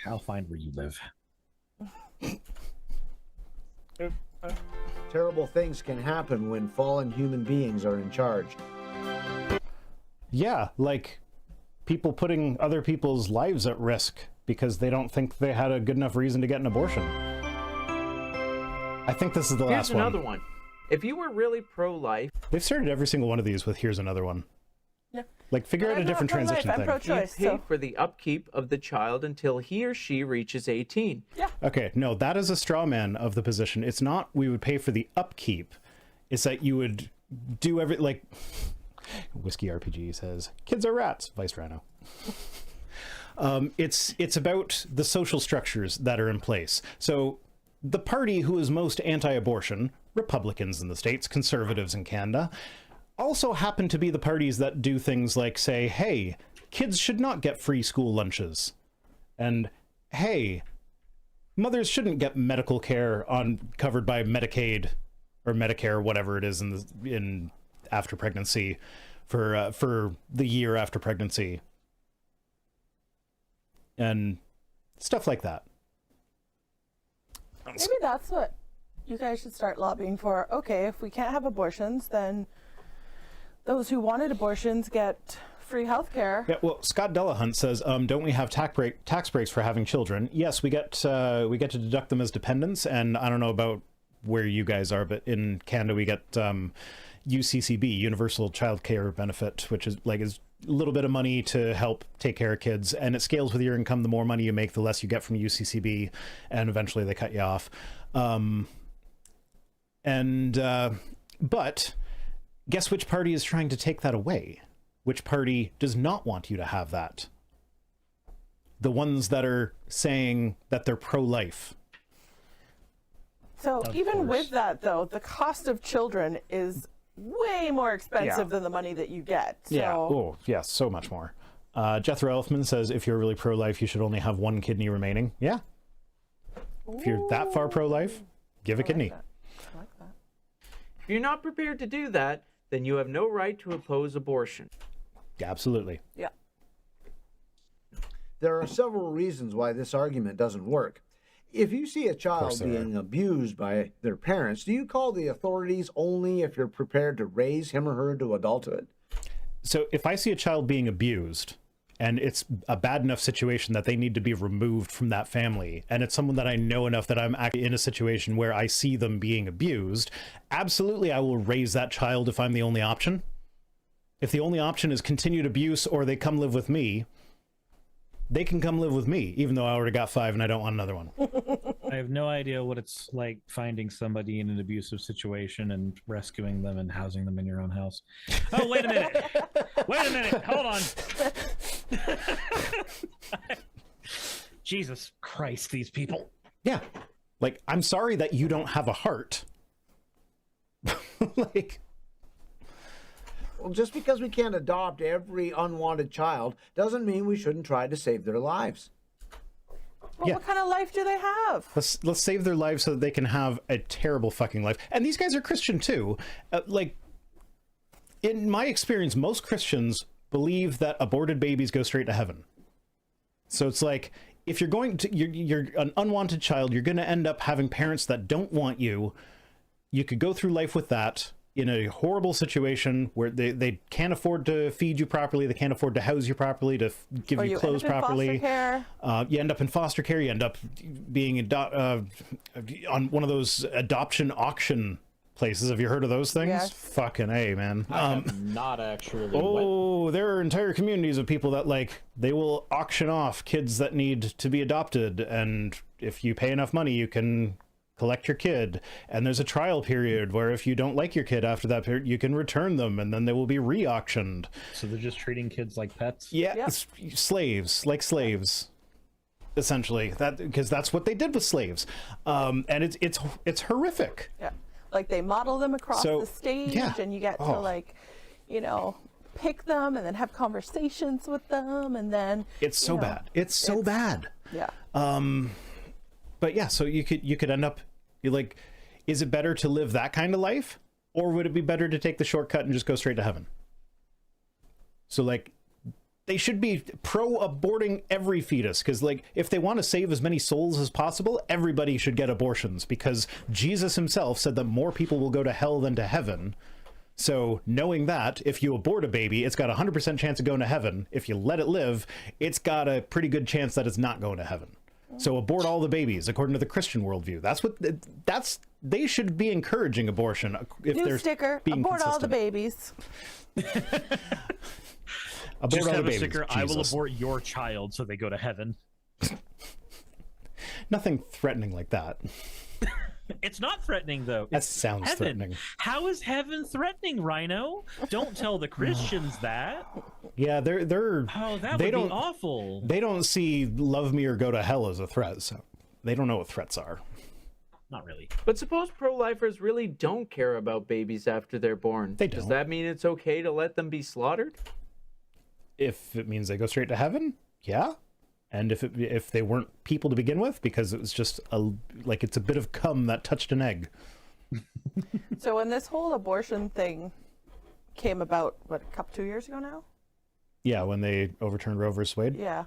I'll find where you live. Terrible things can happen when fallen human beings are in charge. Yeah, like people putting other people's lives at risk because they don't think they had a good enough reason to get an abortion. I think this is the last one. Here's another one. If you were really pro-life... They've started every single one of these with here's another one. Yeah. Like, figure out a different transition I'm thing. pro-choice, you pay for the upkeep of the child until he or she reaches 18. Yeah. Okay, no, that is a straw man of the position. It's not we would pay for the upkeep. It's that you would do like... Whiskey RPG says, kids are rats, Vice Rhino. It's about the social structures that are in place. So the party who is most anti-abortion, Republicans in the States, conservatives in Canada, also happen to be the parties that do things like say, hey, kids should not get free school lunches. And hey, mothers shouldn't get medical care covered by Medicaid or Medicare, whatever it is in after pregnancy, for the year after pregnancy, and stuff like that. Maybe that's what you guys should start lobbying for. Okay, if we can't have abortions, then those who wanted abortions get free health care. Yeah, well, Scott Delahunt says, don't we have tax breaks for having children? Yes, we get to deduct them as dependents, and I don't know about where you guys are, but in Canada we get UCCB, Universal Child Care Benefit, which is a little bit of money to help take care of kids, and it scales with your income. The more money you make, the less you get from UCCB, and eventually they cut you off. But guess which party is trying to take that away? Which party does not want you to have that? The ones that are saying that they're pro-life. So even with that, though, the cost of children is way more expensive than the money that you get. So. Yeah. Oh, yes, so much more. Jethro Elfman says, if you're really pro-life, you should only have one kidney remaining. Yeah. Ooh. If you're that far pro-life, give a kidney. I like that. If you're not prepared to do that, then you have no right to oppose abortion. Absolutely. Yeah. There are several reasons why this argument doesn't work. If you see a child being abused by their parents, do you call the authorities only if you're prepared to raise him or her to adulthood? So if I see a child being abused and it's a bad enough situation that they need to be removed from that family, and it's someone that I know enough that I'm actually in a situation where I see them being abused, absolutely I will raise that child if I'm the only option. If the only option is continued abuse or they come live with me, they can come live with me, even though I already got 5 and I don't want another one. I have no idea what it's like finding somebody in an abusive situation and rescuing them and housing them in your own house. Oh, wait a minute. Wait a minute. Hold on. Jesus Christ, these people. Yeah. Like, I'm sorry that you don't have a heart. Like... Well, just because we can't adopt every unwanted child doesn't mean we shouldn't try to save their lives. Well, what kind of life do they have? Let's save their lives so that they can have a terrible fucking life. And these guys are Christian too. Like, in my experience, most Christians believe that aborted babies go straight to heaven. So it's like, if you're going to, you're an unwanted child, you're going to end up having parents that don't want you. You could go through life with that in a horrible situation where they can't afford to feed you properly, they can't afford to house you properly, to give you clothes properly. You end up in foster care, you end up being on one of those adoption auction places. Have you heard of those things? Yes. Fucking A, man. I have not actually. There are entire communities of people that, like, they will auction off kids that need to be adopted, and if you pay enough money, you can collect your kid, and there's a trial period where if you don't like your kid after that period, you can return them, and then they will be re-auctioned. So they're just treating kids like pets? Yeah. Slaves, like slaves, essentially. That, because that's what they did with slaves. And it's horrific. Yeah, like they model them across the stage, and you get to, like, you know, pick them and then have conversations with them, and then it's so bad. It's so bad. Yeah. But yeah, so you could end up, you're like, is it better to live that kind of life, or would it be better to take the shortcut and just go straight to heaven? So, like, they should be pro-aborting every fetus, because, like, if they want to save as many souls as possible, everybody should get abortions, because Jesus himself said that more people will go to hell than to heaven. So knowing that, if you abort a baby, it's got a 100% chance of going to heaven. If you let it live, it's got a pretty good chance that it's not going to heaven. So abort all the babies, according to the Christian worldview. They should be encouraging abortion if New they're sticker, being abort consistent. all the babies. Abort Just all have the a babies. sticker, I will Jesus. abort your child so they go to heaven. Nothing threatening like that. It's not threatening, though. That It's sounds heaven. threatening. How is heaven threatening, Rhino? Don't tell the Christians that. Yeah, they're Oh, that they would don't be awful. they don't see love me or go to hell as a threat, so they don't know what threats are. Not really. But suppose pro-lifers really don't care about babies after they're born. They Does don't. that mean it's okay to let them be slaughtered? If it means they go straight to heaven, yeah. And if they weren't people to begin with, because it was just it's a bit of cum that touched an egg. So when this whole abortion thing came about, what, 2 years ago now? Yeah, when they overturned Roe versus Wade. Yeah.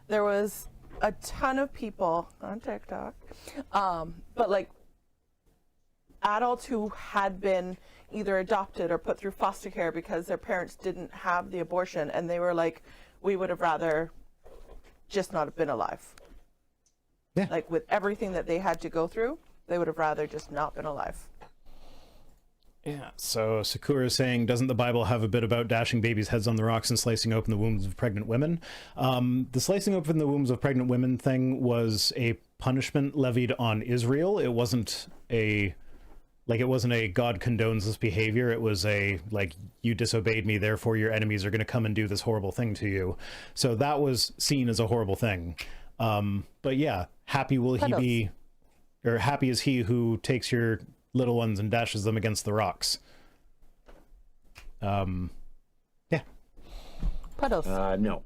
There was a ton of people on TikTok, but like adults who had been either adopted or put through foster care because their parents didn't have the abortion, and they were like, we would have rather just not have been alive. Yeah. Like with everything that they had to go through, they would have rather just not been alive. Yeah. So Sakura is saying, doesn't the Bible have a bit about dashing babies' heads on the rocks and slicing open the wombs of pregnant women? The slicing open the wombs of pregnant women thing was a punishment levied on Israel. It wasn't a God condones this behavior. It was a, like, you disobeyed me, therefore your enemies are going to come and do this horrible thing to you. So that was seen as a horrible thing. But yeah, happy is he who takes your little ones and dashes them against the rocks. Yeah. Puddles. No.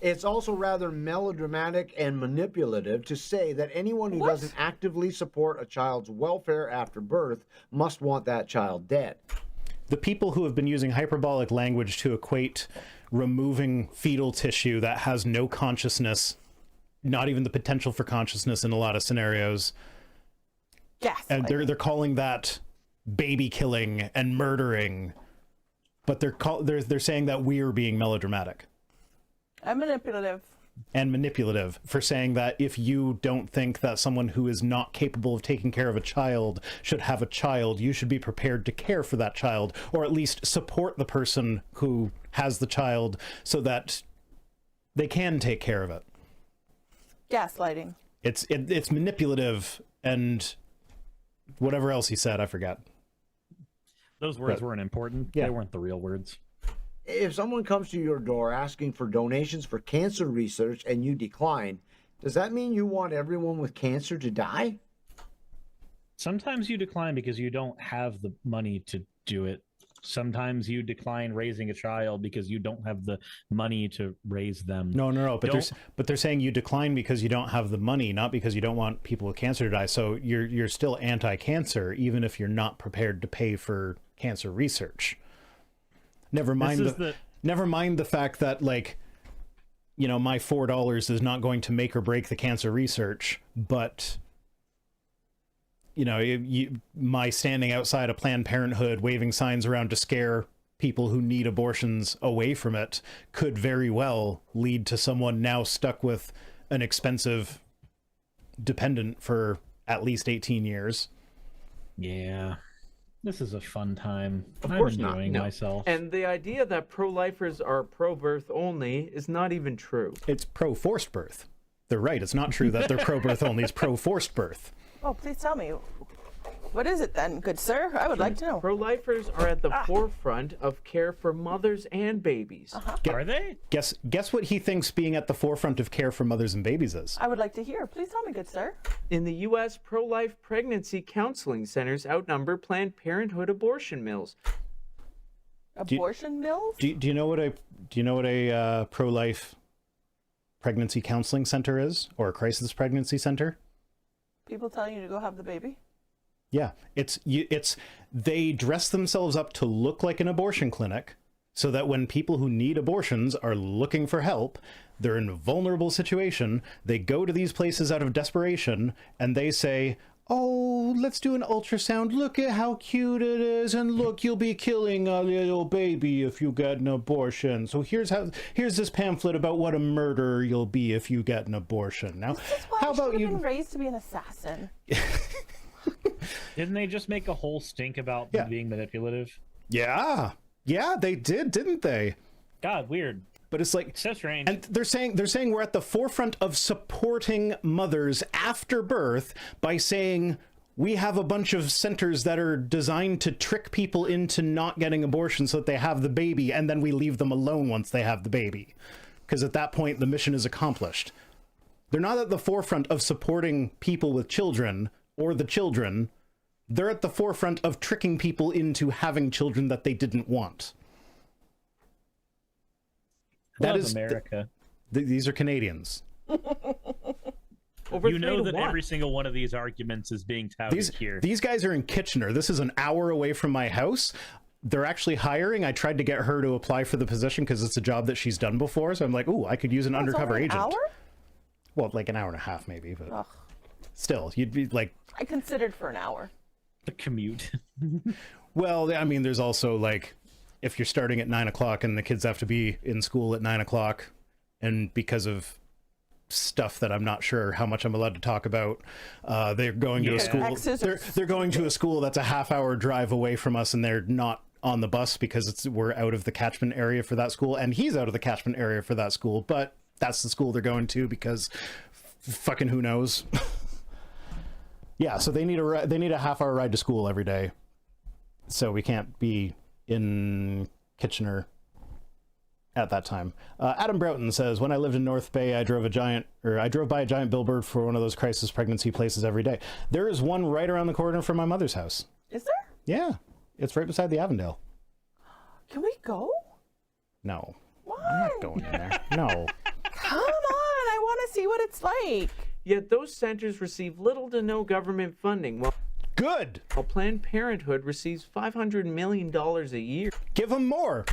It's also rather melodramatic and manipulative to say that anyone who doesn't actively support a child's welfare after birth must want that child dead. The people who have been using hyperbolic language to equate removing fetal tissue that has no consciousness, not even the potential for consciousness in a lot of scenarios, Yes. and they're calling that baby killing and murdering, but they're saying that we're being melodramatic and manipulative for saying that if you don't think that someone who is not capable of taking care of a child should have a child, you should be prepared to care for that child, or at least support the person who has the child so that they can take care of it. Gaslighting. It's manipulative, and whatever else he said, I forgot. Those words weren't important. Yeah. They weren't the real words. If someone comes to your door asking for donations for cancer research and you decline, does that mean you want everyone with cancer to die? Sometimes you decline because you don't have the money to do it. Sometimes you decline raising a child because you don't have the money to raise them. No. But they're saying you decline because you don't have the money, not because you don't want people with cancer to die. So you're still anti-cancer, even if you're not prepared to pay for cancer research. Never mind the fact that, like, you know, my $4 is not going to make or break the cancer research, but, you know, my standing outside a Planned Parenthood waving signs around to scare people who need abortions away from it could very well lead to someone now stuck with an expensive dependent for at least 18 years. Yeah. This is a fun time. Of course I'm not. enjoying No. myself. And the idea that pro-lifers are pro-birth only is not even true. It's pro-forced birth. They're right. It's not true that they're pro-birth only. It's pro-forced birth. Oh, please tell me. What is it then, good sir? I would like to know. Pro-lifers are at the forefront of care for mothers and babies. Are they? Guess what he thinks being at the forefront of care for mothers and babies is? I would like to hear. Please tell me, good sir. In the U.S., pro-life pregnancy counseling centers outnumber Planned Parenthood abortion mills. Abortion mills? Do you know what a pro-life pregnancy counseling center is, or a crisis pregnancy center? People telling you to go have the baby? Yeah, they dress themselves up to look like an abortion clinic so that when people who need abortions are looking for help, they're in a vulnerable situation, they go to these places out of desperation and they say, oh, let's do an ultrasound, look at how cute it is, and look, you'll be killing a little baby if you get an abortion. So here's this pamphlet about what a murderer you'll be if you get an abortion. Now, This is why how I about should have you been raised to be an assassin. Didn't they just make a whole stink about being manipulative? Yeah, they did, didn't they? God, weird. But it's like So strange. and they're saying we're at the forefront of supporting mothers after birth by saying we have a bunch of centers that are designed to trick people into not getting abortion so that they have the baby, and then we leave them alone once they have the baby, because at that point the mission is accomplished. They're not at the forefront of supporting people with children or the children. They're at the forefront of tricking people into having children that they didn't want. That Love is America. these are Canadians. Or Over You 3 know to that 1. every single one of these arguments is being touted here. These guys are in Kitchener. This is an hour away from my house. They're actually hiring. I tried to get her to apply for the position because it's a job that she's done before. So I'm like, ooh, I could use an It's undercover only an agent. hour? Well, like an hour and a half maybe, but Ugh. still, you'd be like, I considered for an hour. The commute. well, I mean, there's also like, if you're starting at 9 o'clock and the kids have to be in school at 9 o'clock, and because of stuff that I'm not sure how much I'm allowed to talk about, they're going to a school. Exes are They're going to a school that's a half-hour drive away from us, and they're not on the bus because we're out of the catchment area for that school, and he's out of the catchment area for that school. But that's the school they're going to because fucking who knows. Yeah, so they need a half-hour ride to school every day, so we can't be in Kitchener at that time. Adam Broughton says, when I lived in North Bay, I drove by a giant billboard for one of those crisis pregnancy places every day. There is one right around the corner from my mother's house. Is there? Yeah, it's right beside the Avondale. Can we go? No, Why? I'm not going in there. No. Come on, I want to see what it's like. Yet those centers receive little to no government funding, while Good. Planned Parenthood receives $500 million a year. Give them more.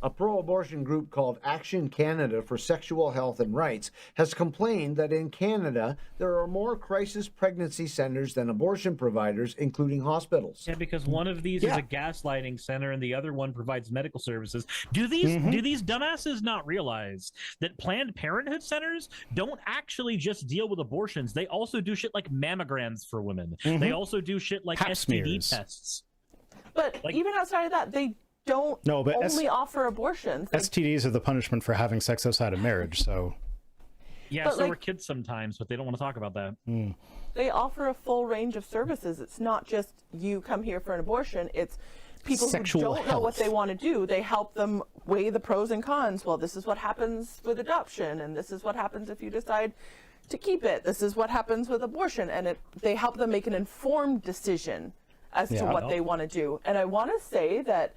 A pro-abortion group called Action Canada for Sexual Health and Rights has complained that in Canada, there are more crisis pregnancy centers than abortion providers, including hospitals. Yeah, because one of these is a gaslighting center and the other one provides medical services. Do these dumbasses not realize that Planned Parenthood centers don't actually just deal with abortions? They also do shit like mammograms for women. They also do shit like Pap STD smears. tests. But Like- even outside of that, they don't only offer abortions. They, STDs are the punishment for having sex outside of marriage, so... Yeah, But, so like- are kids sometimes, but they don't want to talk about that. they offer a full range of services. It's not just you come here for an abortion. It's people Sexual who don't know what health. they want to do. They help them weigh the pros and cons. Well, this is what happens with adoption, and this is what happens if you decide to keep it. This is what happens with abortion, and they help them make an informed decision as to Yeah. what they want to do. And I want to say that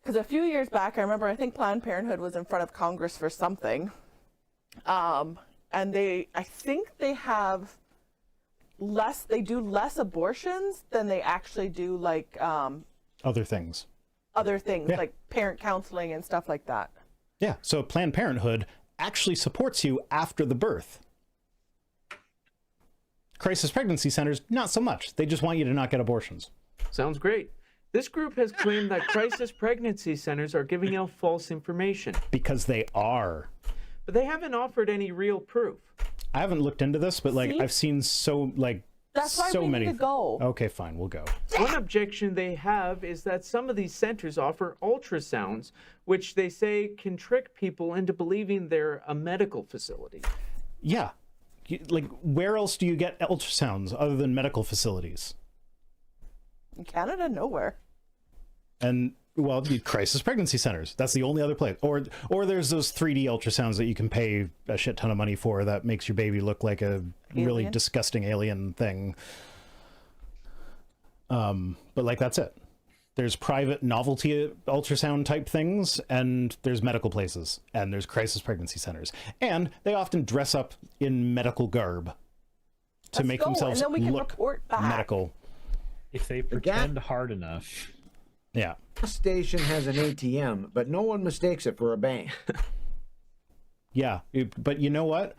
because a few years back, I remember I think Planned Parenthood was in front of Congress for something, and I think they have less. They do less abortions than they actually do like Other things. other things Yeah. like parent counseling and stuff like that. Yeah, so Planned Parenthood actually supports you after the birth. Crisis pregnancy centers, not so much. They just want you to not get abortions. Sounds great. This group has claimed that crisis pregnancy centers are giving out false information, Because they are. but they haven't offered any real proof. I haven't looked into this, but like See? I've seen so That's why so we many. need to go. Okay, fine, we'll go. One objection they have is that some of these centers offer ultrasounds, which they say can trick people into believing they're a medical facility. Yeah. Like, where else do you get ultrasounds other than medical facilities? In Canada, nowhere. And well, the crisis pregnancy centers. That's the only other place. Or there's those 3D ultrasounds that you can pay a shit ton of money for that makes your baby look like a really Alien. disgusting alien thing. But like that's it. There's private novelty ultrasound type things, and there's medical places, and there's crisis pregnancy centers. And they often dress up in medical garb to Let's make go, themselves and then we can look report back. medical. If they pretend hard enough. Yeah. Gas station has an ATM, but no one mistakes it for a bank. Yeah, but you know what?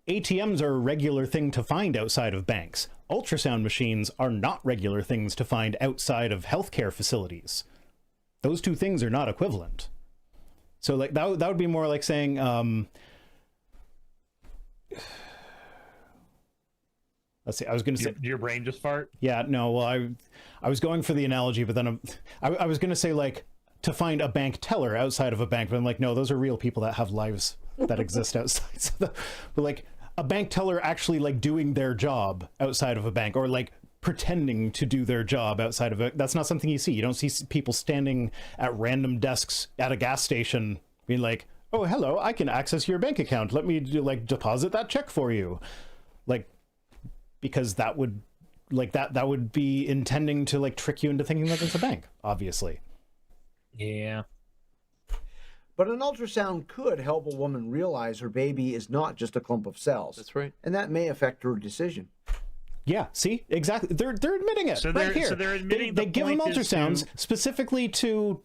ATMs are a regular thing to find outside of banks. Ultrasound machines are not regular things to find outside of healthcare facilities. Those two things are not equivalent. So like that would be more like saying let's see, I was going to say Your brain just fart? yeah, no, well I was going for the analogy, but then I was going to say like to find a bank teller outside of a bank, but I'm like, no, those are real people that have lives that exist outside. So but like a bank teller actually like doing their job outside of a bank, or like pretending to do their job outside of it. That's not something you see. You don't see people standing at random desks at a gas station being like, oh, hello, I can access your bank account. Let me like deposit that check for you. Like, because that would like that would be intending to like trick you into thinking that it's a bank, obviously. Yeah. But an ultrasound could help a woman realize her baby is not just a clump of cells. That's right. And that may affect her decision. Yeah, see? Exactly. They're admitting it So right they're- here. so they're admitting they the give them point is ultrasounds to- specifically to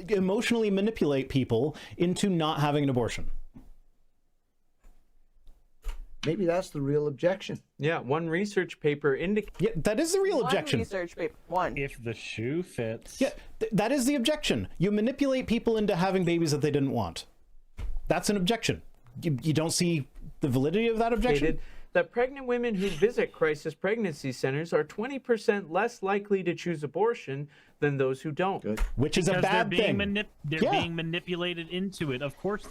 emotionally manipulate people into not having an abortion. Maybe that's the real objection. Yeah, one research paper indicates Yeah, that is the real One objection. research paper. One. If the shoe fits. Yeah, that is the objection. You manipulate people into having babies that they didn't want. That's an objection. You don't see the validity of that objection? that pregnant women who visit crisis pregnancy centers are 20% less likely to choose abortion than those who don't. Good. Which is a Because bad they're being thing. they're Yeah. being manipulated into it. Of course,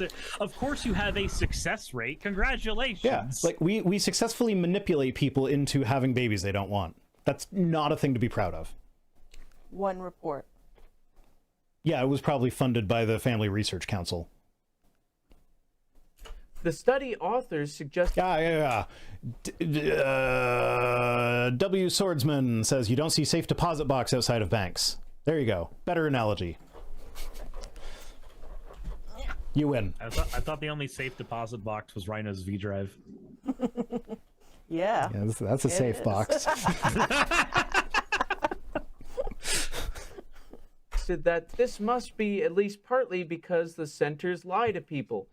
you have a success rate. Congratulations. Yeah, like we successfully manipulate people into having babies they don't want. That's not a thing to be proud of. One report. Yeah, it was probably funded by the Family Research Council. The study authors suggest Yeah. W. Swordsman says you don't see safe deposit box outside of banks. There you go. Better analogy. You win. I thought the only safe deposit box was Rhino's V drive. Yeah. Yeah, that's a safe is. box. that this must be at least partly because the centers lie to people.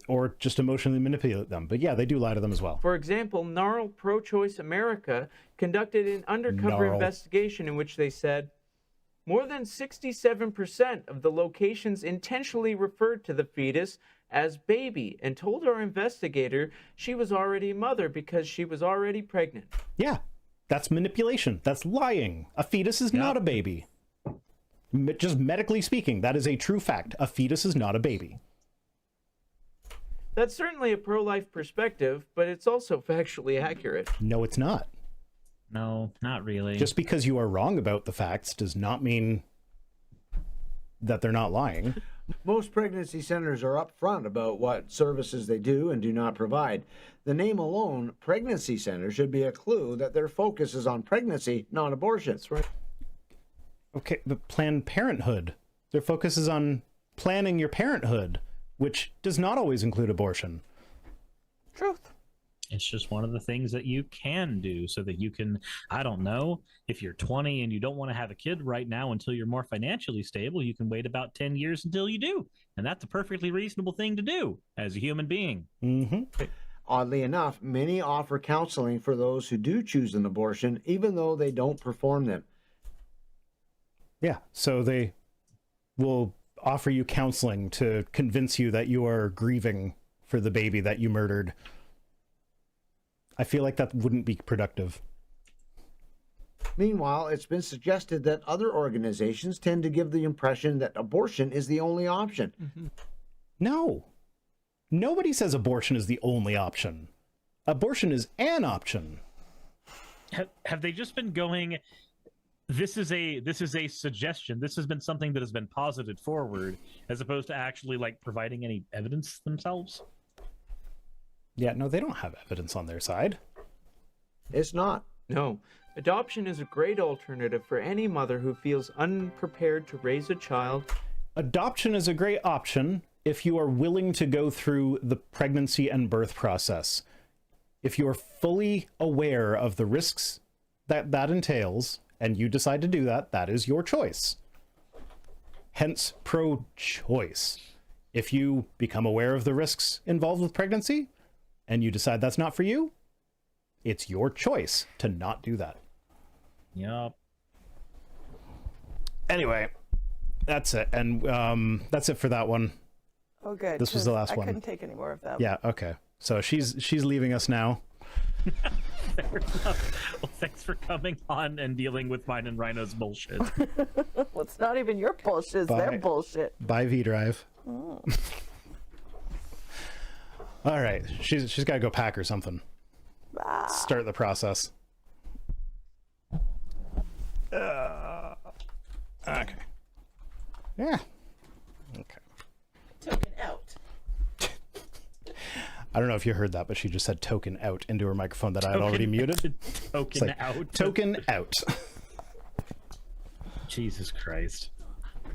Or just emotionally manipulate them. But yeah, they do lie to them as well. For example, Gnarl Pro-Choice America conducted an undercover Gnarl. investigation in which they said more than 67% of the locations intentionally referred to the fetus as baby and told our investigator she was already a mother because she was already pregnant. Yeah, that's manipulation. That's lying. A fetus is not a baby. Just medically speaking, that is a true fact. A fetus is not a baby. That's certainly a pro-life perspective, but it's also factually accurate. No, it's not. No, not really. Just because you are wrong about the facts does not mean that they're not lying. Most pregnancy centers are upfront about what services they do and do not provide. The name alone, pregnancy center, should be a clue that their focus is on pregnancy, not abortion. That's right. Okay, but Planned Parenthood, their focus is on planning your parenthood, which does not always include abortion. Truth. It's just one of the things that you can do so that you can, I don't know, if you're 20 and you don't want to have a kid right now until you're more financially stable, you can wait about 10 years until you do. And that's a perfectly reasonable thing to do as a human being. Mm-hmm. Oddly enough, many offer counseling for those who do choose an abortion, even though they don't perform them. Yeah, so they will offer you counseling to convince you that you are grieving for the baby that you murdered. I feel like that wouldn't be productive. Meanwhile, it's been suggested that other organizations tend to give the impression that abortion is the only option. Mm-hmm. No. Nobody says abortion is the only option. Abortion is an option. Have they just been going, this is a suggestion, this has been something that has been posited forward, as opposed to actually like providing any evidence themselves? Yeah, no, they don't have evidence on their side. It's not. No. Adoption is a great alternative for any mother who feels unprepared to raise a child. Adoption is a great option if you are willing to go through the pregnancy and birth process. If you are fully aware of the risks that that entails, and you decide to do that, that is your choice. Hence, pro-choice. If you become aware of the risks involved with pregnancy, and you decide that's not for you, it's your choice to not do that. Yep. Anyway, that's it. And that's it for that one. Oh, good. This was the 'cause last one. I couldn't take any more of them. Yeah, okay. So she's leaving us now. Fair enough. Well, thanks for coming on and dealing with mine and Rhino's bullshit. Well, it's not even your bullshit. It's their Bye. bullshit. Bye, V-Drive. Oh. All right. She's got to go pack or something. Ah. Start the process. Okay. Yeah. Okay. Token out. I don't know if you heard that, but she just said token out into her microphone that I had already muted. Token It's like, out. Token out. Jesus Christ.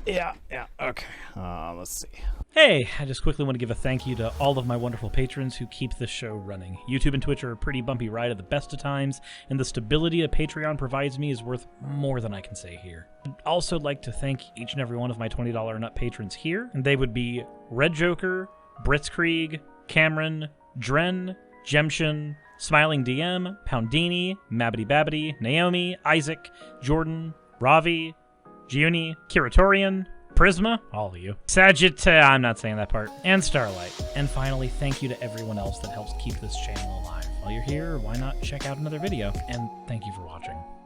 Yeah, okay. Let's see. Hey, I just quickly want to give a thank you to all of my wonderful patrons who keep this show running. YouTube and Twitch are a pretty bumpy ride at the best of times, and the stability a Patreon provides me is worth more than I can say here. I'd also like to thank each and every one of my $20 and up patrons here, and they would be Red Joker, Britzkrieg, Cameron, Dren, Jemshin, Smiling DM, Poundini, Mabbity Babbity, Naomi, Isaac, Jordan, Ravi, Giuni, Kiratorian, Prisma, all of you, I'm not saying that part, and Starlight. And finally, thank you to everyone else that helps keep this channel alive. While you're here, why not check out another video? And thank you for watching.